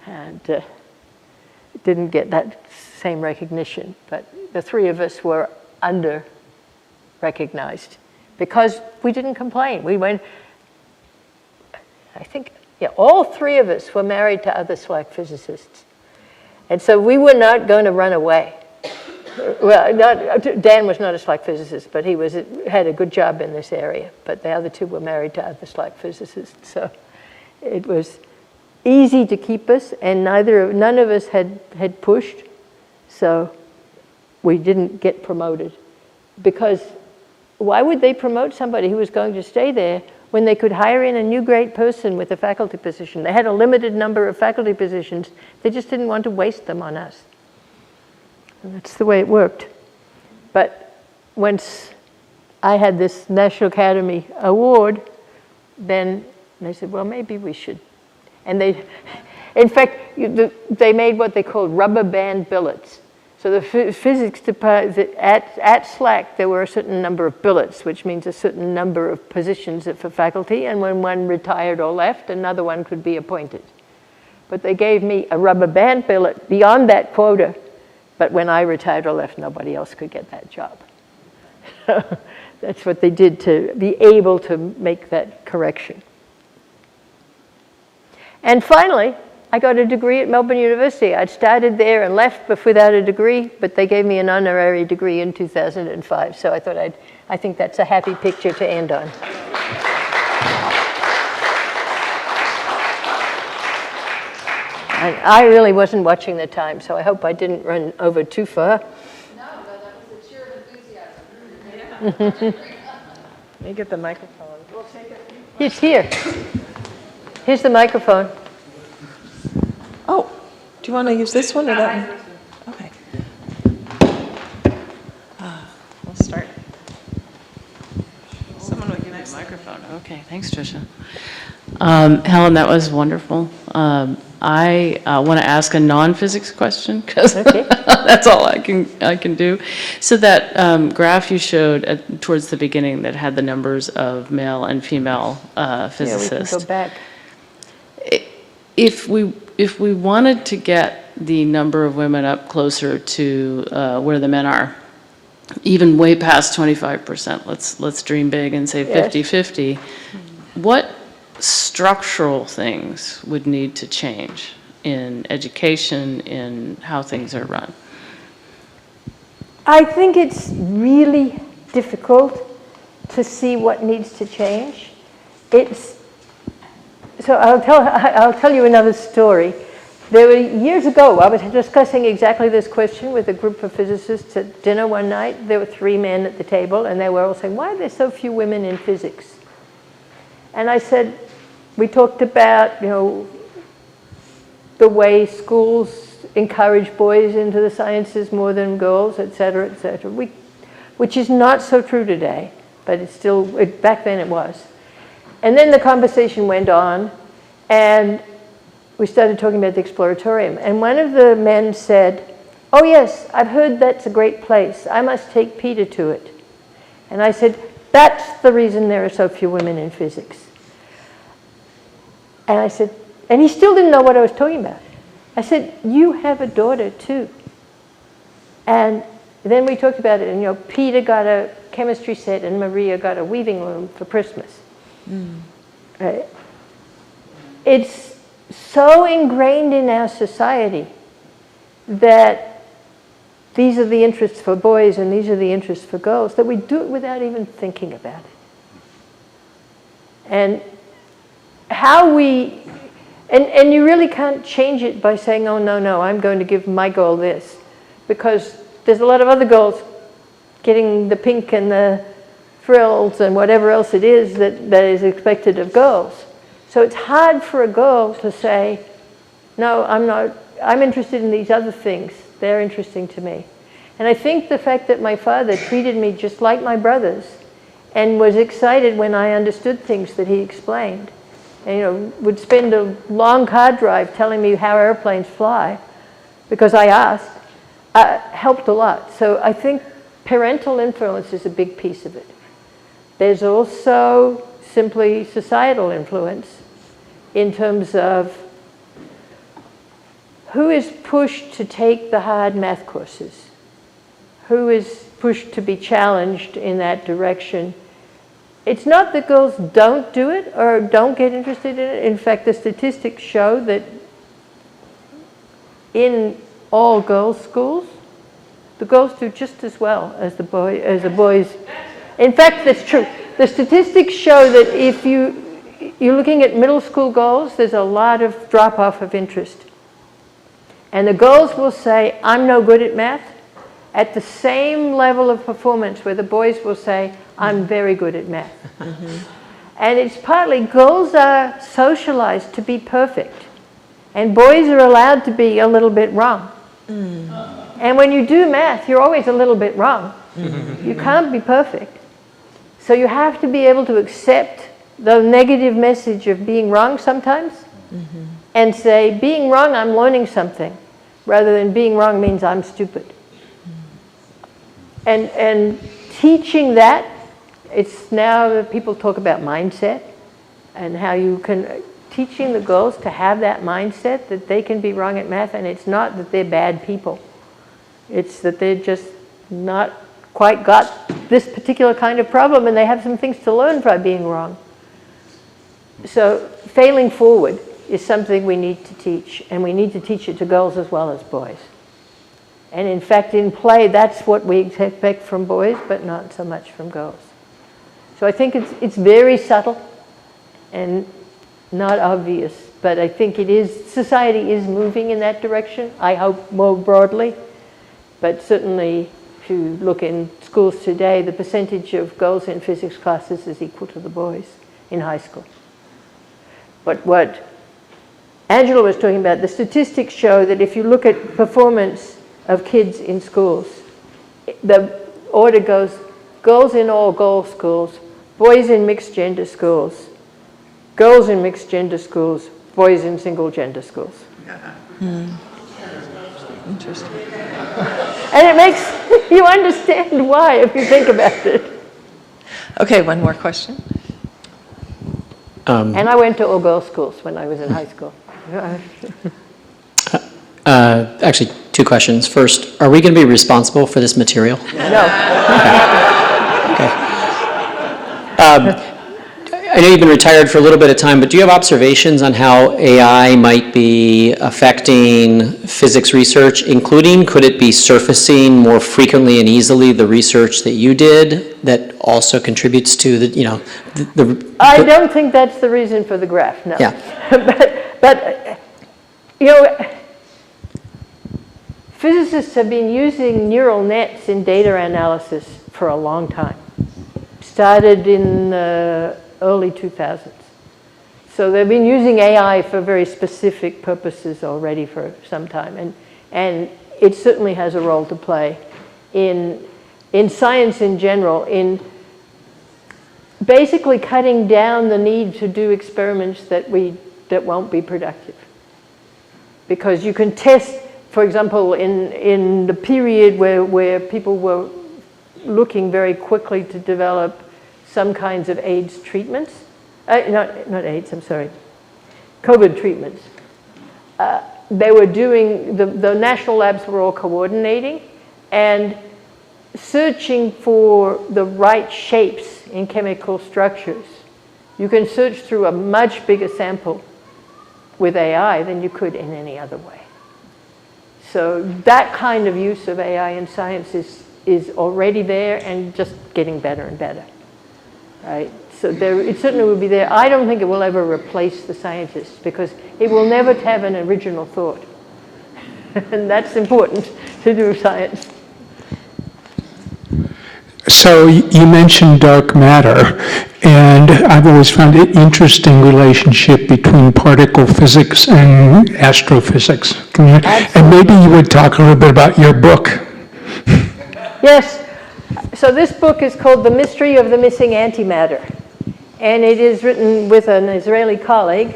[SPEAKER 2] And it didn't get that same recognition, but the three of us were under-recognized because we didn't complain. We went, I think, yeah, all three of us were married to other SLAC physicists. And so we were not going to run away. Well, Dan was not a SLAC physicist, but he had a good job in this area. But the other two were married to other SLAC physicists. So it was easy to keep us, and none of us had pushed. So we didn't get promoted. Because why would they promote somebody who was going to stay there when they could hire in a new great person with a faculty position? They had a limited number of faculty positions. They just didn't want to waste them on us. And that's the way it worked. But once I had this National Academy Award, then they said, well, maybe we should. And in fact, they made what they called rubber band billets. So the physics department, at SLAC, there were a certain number of billets, which means a certain number of positions for faculty, and when one retired or left, another one could be appointed. But they gave me a rubber band billet beyond that quota, but when I retired or left, nobody else could get that job. That's what they did to be able to make that correction. And finally, I got a degree at Melbourne University. I'd started there and left without a degree, but they gave me an honorary degree in 2005. So I thought I think that's a happy picture to end on. And I really wasn't watching the time, so I hope I didn't run over too far.
[SPEAKER 4] No, but that was a cheer of enthusiasm.
[SPEAKER 1] Let me get the microphone.
[SPEAKER 2] It's here. Here's the microphone.
[SPEAKER 1] Oh, do you want to use this one or that one? Okay. We'll start. Someone would give me a microphone.
[SPEAKER 5] Okay, thanks, Tricia. Helen, that was wonderful. I want to ask a non-physics question because that's all I can do. So that graph you showed towards the beginning that had the numbers of male and female physicists.
[SPEAKER 2] Yeah, we can go back.
[SPEAKER 5] If we wanted to get the number of women up closer to where the men are, even way past 25%, let's dream big and say 50-50, what structural things would need to change in education, in how things are run?
[SPEAKER 2] I think it's really difficult to see what needs to change. So I'll tell you another story. There were years ago, I was discussing exactly this question with a group of physicists at dinner one night. There were 3 men at the table, and they were all saying, why are there so few women in physics? And I said, we talked about, the way schools encourage boys into the sciences more than girls, et cetera, which is not so true today, but it's still, back then it was. And then the conversation went on, and we started talking about the exploratorium. And one of the men said, oh yes, I've heard that's a great place. I must take Peter to it. And I said, that's the reason there are so few women in physics. And I said, and he still didn't know what I was talking about. I said, you have a daughter too. And then we talked about it, and Peter got a chemistry set and Maria got a weaving loom for Christmas. Right? It's so ingrained in our society that these are the interests for boys and these are the interests for girls, that we do it without even thinking about it. And how we, and you really can't change it by saying, oh, no, I'm going to give my girl this. Because there's a lot of other girls getting the pink and the frills and whatever else it is that is expected of girls. So it's hard for a girl to say, no, I'm interested in these other things. They're interesting to me. And I think the fact that my father treated me just like my brothers and was excited when I understood things that he explained, and would spend a long car drive telling me how airplanes fly because I asked, helped a lot. So I think parental influence is a big piece of it. There's also simply societal influence in terms of who is pushed to take the hard math courses, who is pushed to be challenged in that direction. It's not that girls don't do it or don't get interested in it. In fact, the statistics show that in all girls' schools, the girls do just as well as the boys. In fact, that's true. The statistics show that if you're looking at middle school girls, there's a lot of drop-off of interest. And the girls will say, I'm no good at math, at the same level of performance where the boys will say, I'm very good at math. And it's partly girls are socialized to be perfect, and boys are allowed to be a little bit wrong. And when you do math, you're always a little bit wrong. You can't be perfect. So you have to be able to accept the negative message of being wrong sometimes and say, being wrong, I'm learning something, rather than being wrong means I'm stupid. And teaching that, it's now that people talk about mindset and how you can, teaching the girls to have that mindset that they can be wrong at math, and it's not that they're bad people. It's that they're just not quite got this particular kind of problem, and they have some things to learn by being wrong. So failing forward is something we need to teach, and we need to teach it to girls as well as boys. And in fact, in play, that's what we expect from boys, but not so much from girls. So I think it's very subtle and not obvious, but I think it is, society is moving in that direction, I hope more broadly. But certainly, if you look in schools today, the percentage of girls in physics classes is equal to the boys in high school. But what Angela was talking about, the statistics show that if you look at performance of kids in schools, the order goes girls in all girls schools, boys in mixed gender schools, girls in mixed gender schools, boys in single gender schools.
[SPEAKER 1] Interesting.
[SPEAKER 2] And it makes you understand why if you think about it.
[SPEAKER 1] Okay, one more question.
[SPEAKER 2] And I went to all girls schools when I was in high school.
[SPEAKER 6] Actually, two questions. First, are we going to be responsible for this material?
[SPEAKER 2] No.
[SPEAKER 6] Okay. I know you've been retired for a little bit of time, but do you have observations on how AI might be affecting physics research, including could it be surfacing more frequently and easily the research that you did that also contributes to the,
[SPEAKER 2] I don't think that's the reason for the graph, no.
[SPEAKER 6] Yeah.
[SPEAKER 2] but you know, physicists have been using neural nets in data analysis for a long time. Started in the early 2000s. So they've been using AI for very specific purposes already for some time. And it certainly has a role to play in science in general, in basically cutting down the need to do experiments that won't be productive. Because you can test, for example, in the period where people were looking very quickly to develop some kinds of AIDS treatments, not AIDS, I'm sorry, COVID treatments. They were doing, the national labs were all coordinating and searching for the right shapes in chemical structures. You can search through a much bigger sample with AI than you could in any other way. So that kind of use of AI in science is already there and just getting better and better. Right? So it certainly will be there. I don't think it will ever replace the scientists because it will never have an original thought. And that's important to do science.
[SPEAKER 7] So you mentioned dark matter, and I've always found it interesting relationship between particle physics and astrophysics. And maybe you would talk a little bit about your book.
[SPEAKER 2] Yes. So this book is called The Mystery of the Missing Antimatter. And it is written with an Israeli colleague.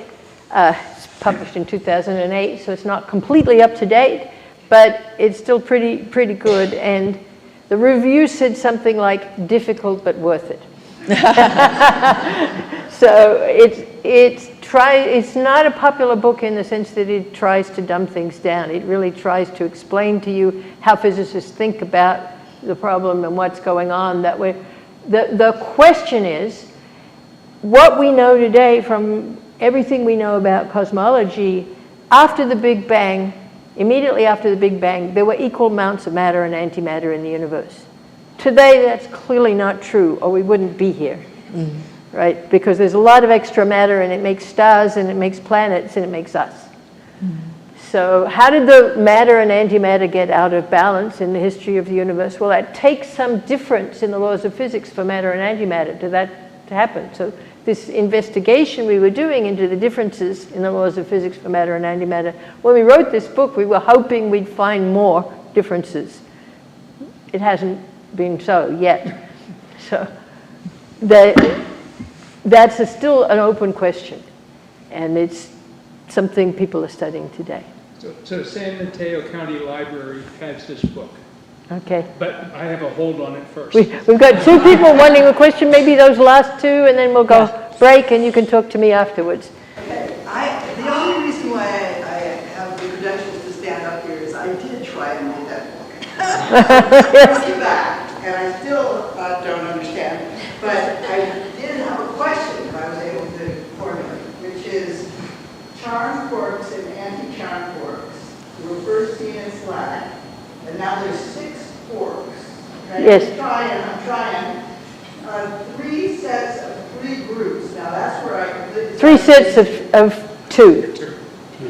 [SPEAKER 2] It's published in 2008, so it's not completely up to date, but it's still pretty good. And the review said something like, difficult but worth it. So it's not a popular book in the sense that it tries to dumb things down. It really tries to explain to you how physicists think about the problem and what's going on. The question is, what we know today from everything we know about cosmology, after the Big Bang, immediately after the Big Bang, there were equal amounts of matter and antimatter in the universe. Today, that's clearly not true, or we wouldn't be here, right? Because there's a lot of extra matter, and it makes stars, and it makes planets, and it makes us. So how did the matter and antimatter get out of balance in the history of the universe? Well, that takes some difference in the laws of physics for matter and antimatter to happen. So this investigation we were doing into the differences in the laws of physics for matter and antimatter, when we wrote this book, we were hoping we'd find more differences. It hasn't been so yet. So that's still an open question, and it's something people are studying today.
[SPEAKER 7] So San Mateo County Library has this book,
[SPEAKER 2] Okay.
[SPEAKER 7] but I have a hold on it first.
[SPEAKER 2] We've got two people wanting a question, maybe those last two, and then we'll go break, and you can talk to me afterwards.
[SPEAKER 8] The only reason why I have the credentials to stand up here is I did try and read that book. Looking back, and I still don't understand, but I did have a question that I was able to formulate, which is charm quarks and anti-charm quarks. We were first seen in slag, and now there's 6 quarks. Okay?
[SPEAKER 2] Yes.
[SPEAKER 8] I'm trying. 3 sets of 3 groups. Now that's where I...
[SPEAKER 2] 3 sets of 2.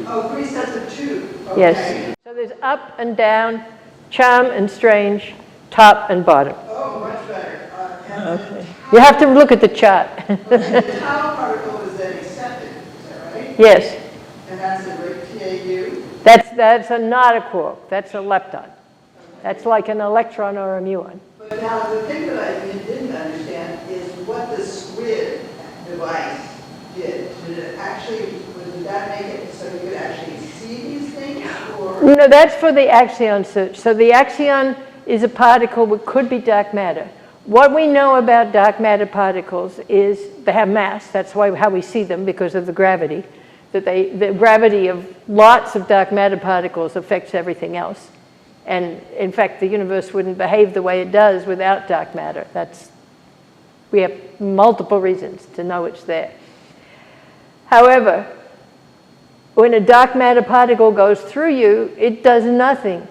[SPEAKER 8] Oh, 3 sets of 2. Okay.
[SPEAKER 2] Yes. So there's up and down, charm and strange, top and bottom.
[SPEAKER 8] Oh, much better.
[SPEAKER 2] Okay. You have to look at the chart.
[SPEAKER 8] The tau particle is then accepted, is that right?
[SPEAKER 2] Yes.
[SPEAKER 8] And that's a TAU?
[SPEAKER 2] That's not a quark. That's a lepton. That's like an electron or a muon.
[SPEAKER 8] But now the thing that I didn't understand is what the squid device did. Did that make it so you could actually see these things? Or?
[SPEAKER 2] No, that's for the axion search. So the axion is a particle that could be dark matter. What we know about dark matter particles is they have mass. That's how we see them, because of the gravity. The gravity of lots of dark matter particles affects everything else. And in fact, the universe wouldn't behave the way it does without dark matter. We have multiple reasons to know it's there. However, when a dark matter particle goes through you, it does nothing.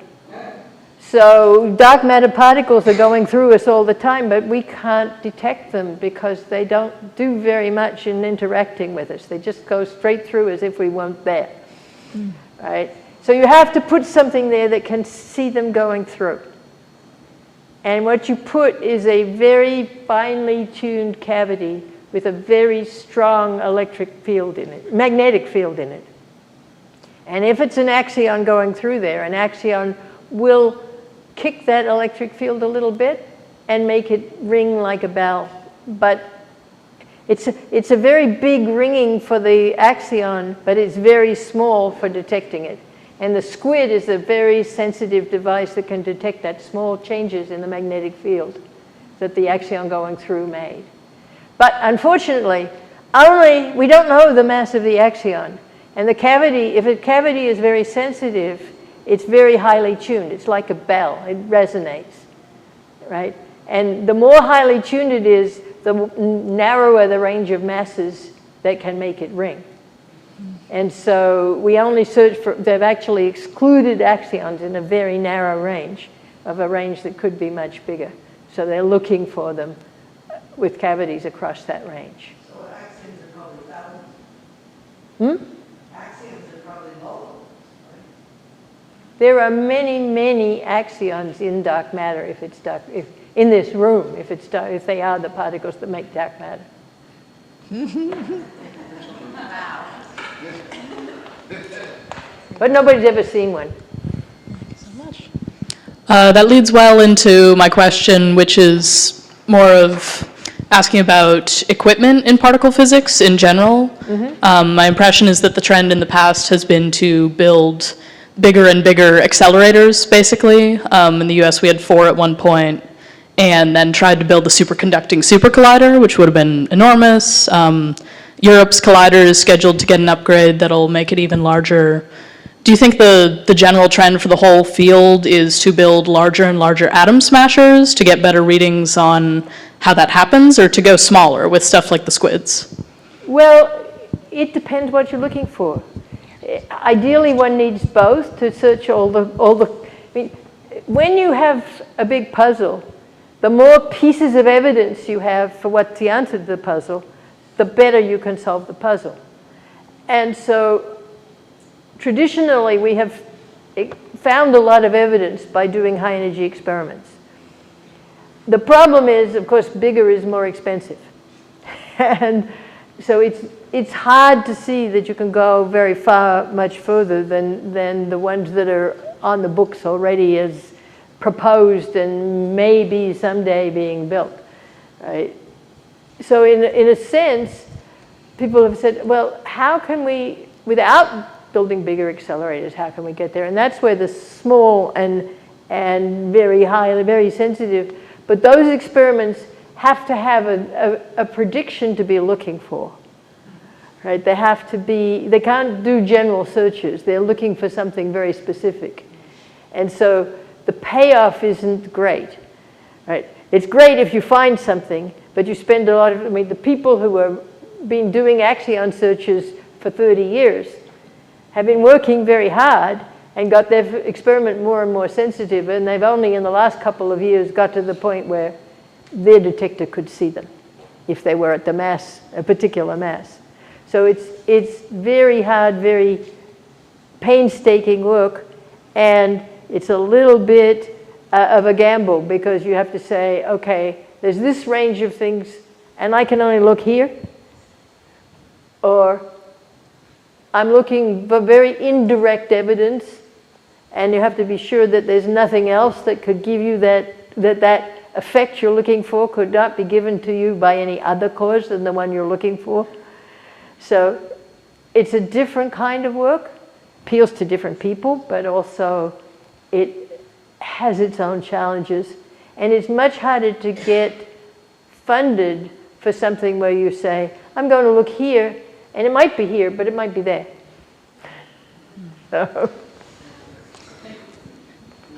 [SPEAKER 2] So dark matter particles are going through us all the time, but we can't detect them because they don't do very much in interacting with us. They just go straight through as if we weren't there, right? So you have to put something there that can see them going through. And what you put is a very finely tuned cavity with a very strong electric field in it, magnetic field in it. And if it's an axion going through there, an axion will kick that electric field a little bit and make it ring like a bell. But it's a very big ringing for the axion, but it's very small for detecting it. And the squid is a very sensitive device that can detect that small changes in the magnetic field that the axion going through made. But unfortunately, we don't know the mass of the axion. And the cavity, if a cavity is very sensitive, it's very highly tuned. It's like a bell. It resonates, right? And the more highly tuned it is, the narrower the range of masses that can make it ring. And so we only search for, they've actually excluded axions in a very narrow range, of a range that could be much bigger. So they're looking for them with cavities across that range.
[SPEAKER 8] So axions are probably thousands. Axions are probably low.
[SPEAKER 2] There are many, many axions in dark matter if it's dark, in this room, if they are the particles that make dark matter. But nobody's ever seen one.
[SPEAKER 9] That leads well into my question, which is more of asking about equipment in particle physics in general. My impression is that the trend in the past has been to build bigger and bigger accelerators, basically. In the US, we had 4 at one point, and then tried to build the superconducting super collider, which would have been enormous. Europe's collider is scheduled to get an upgrade that'll make it even larger. Do you think the general trend for the whole field is to build larger and larger atom smashers to get better readings on how that happens, or to go smaller with stuff like the squids?
[SPEAKER 2] Well, it depends what you're looking for. Ideally, one needs both to search all the. I mean, when you have a big puzzle, the more pieces of evidence you have for what's the answer to the puzzle, the better you can solve the puzzle. And so, traditionally, we have found a lot of evidence by doing high-energy experiments. The problem is, of course, bigger is more expensive. And so it's hard to see that you can go very far, much further than the ones that are on the books already as proposed and maybe someday being built, right? So in a sense, people have said, well, how can we, without building bigger accelerators, how can we get there? And that's where the small and very highly, very sensitive, but those experiments have to have a prediction to be looking for, right? They have to be, they can't do general searches. They're looking for something very specific. And so the payoff isn't great, right? It's great if you find something, but you spend a lot of, I mean, the people who have been doing axion searches for 30 years have been working very hard and got their experiment more and more sensitive, and they've only in the last couple of years got to the point where their detector could see them if they were at the mass, a particular mass. So it's very hard, very painstaking work, and it's a little bit of a gamble because you have to say, okay, there's this range of things, and I can only look here, or I'm looking for very indirect evidence, and you have to be sure that there's nothing else that could give you that effect you're looking for could not be given to you by any other cause than the one you're looking for. So it's a different kind of work, appeals to different people, but also it has its own challenges. And it's much harder to get funded for something where you say, I'm going to look here, and it might be here, but it might be there. So.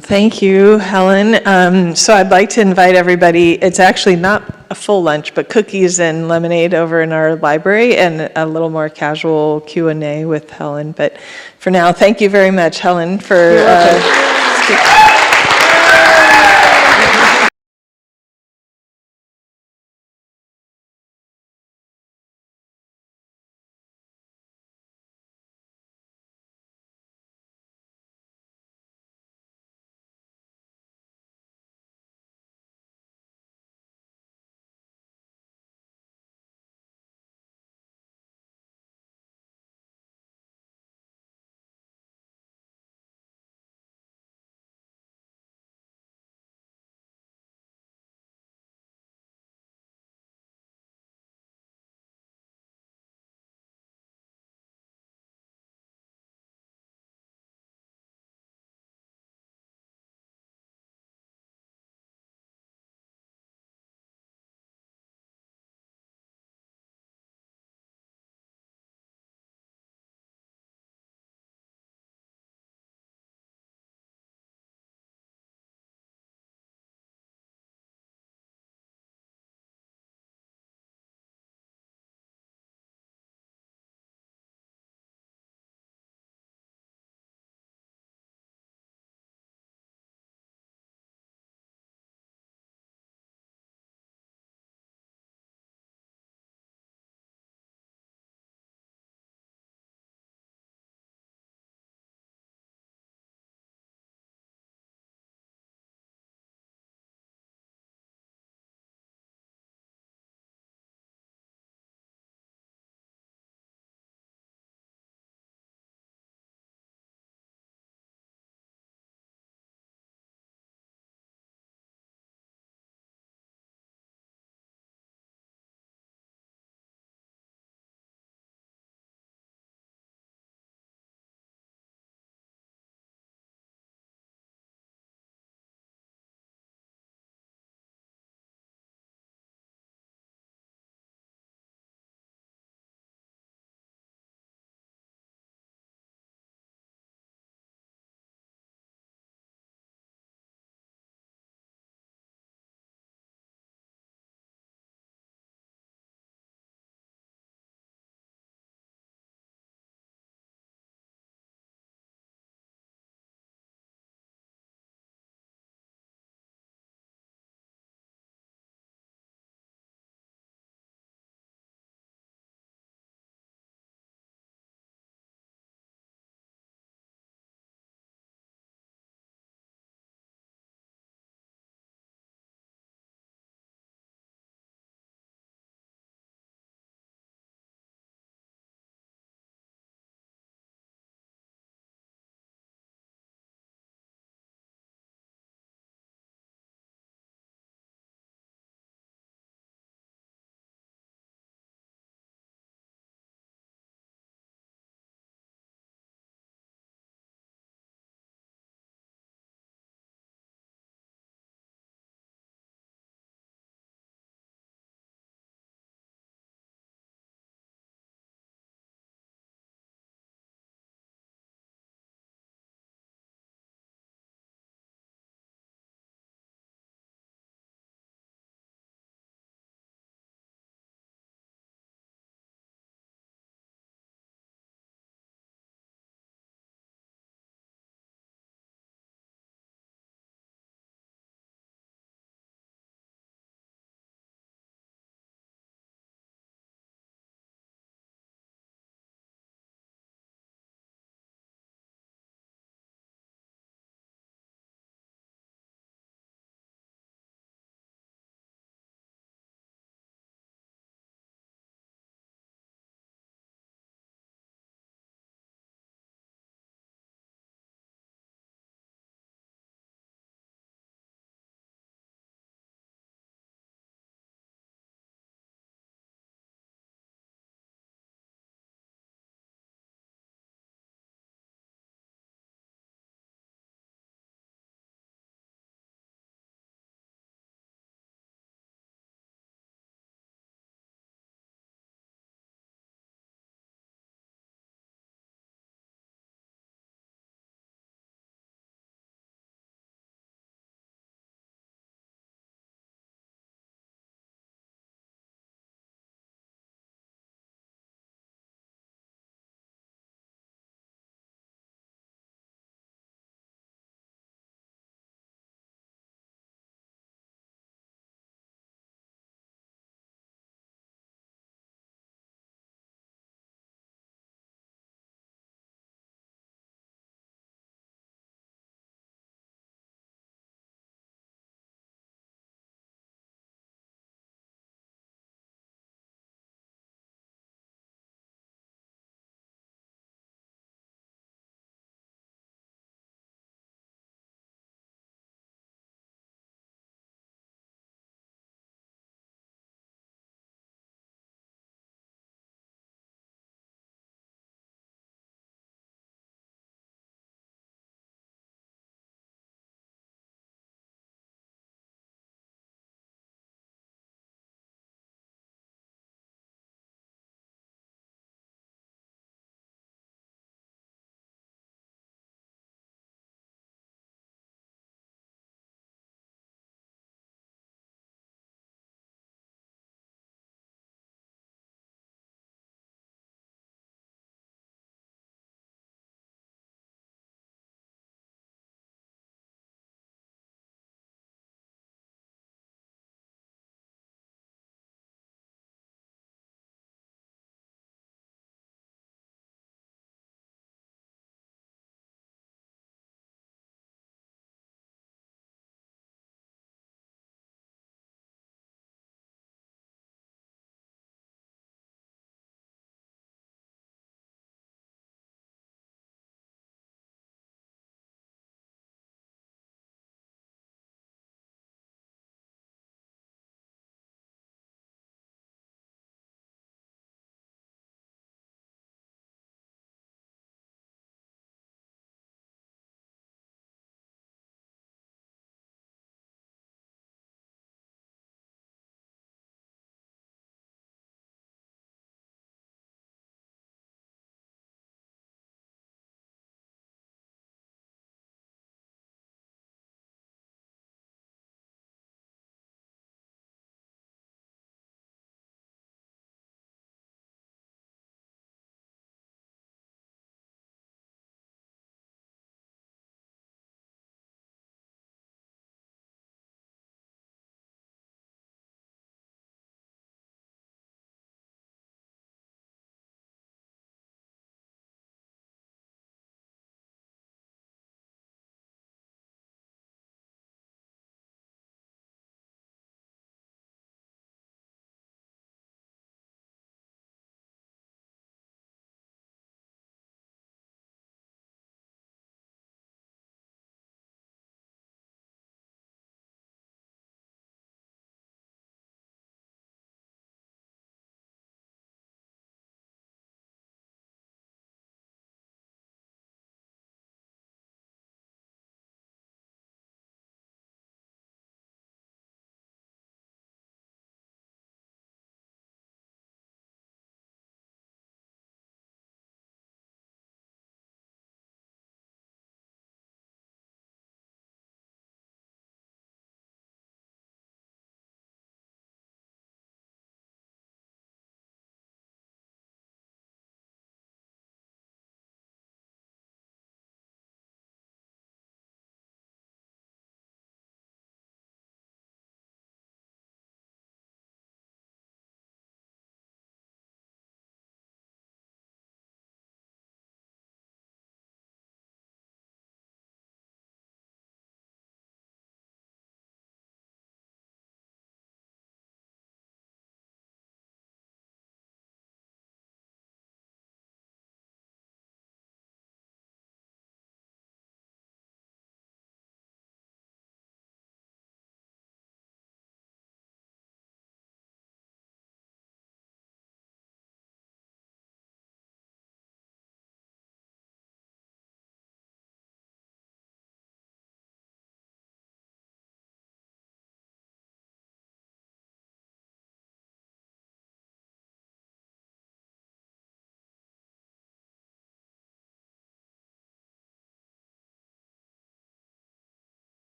[SPEAKER 1] Thank you, Helen. So I'd like to invite everybody, it's actually not a full lunch, but cookies and lemonade over in our library and a little more casual Q&A with Helen. But for now, thank you very much, Helen, for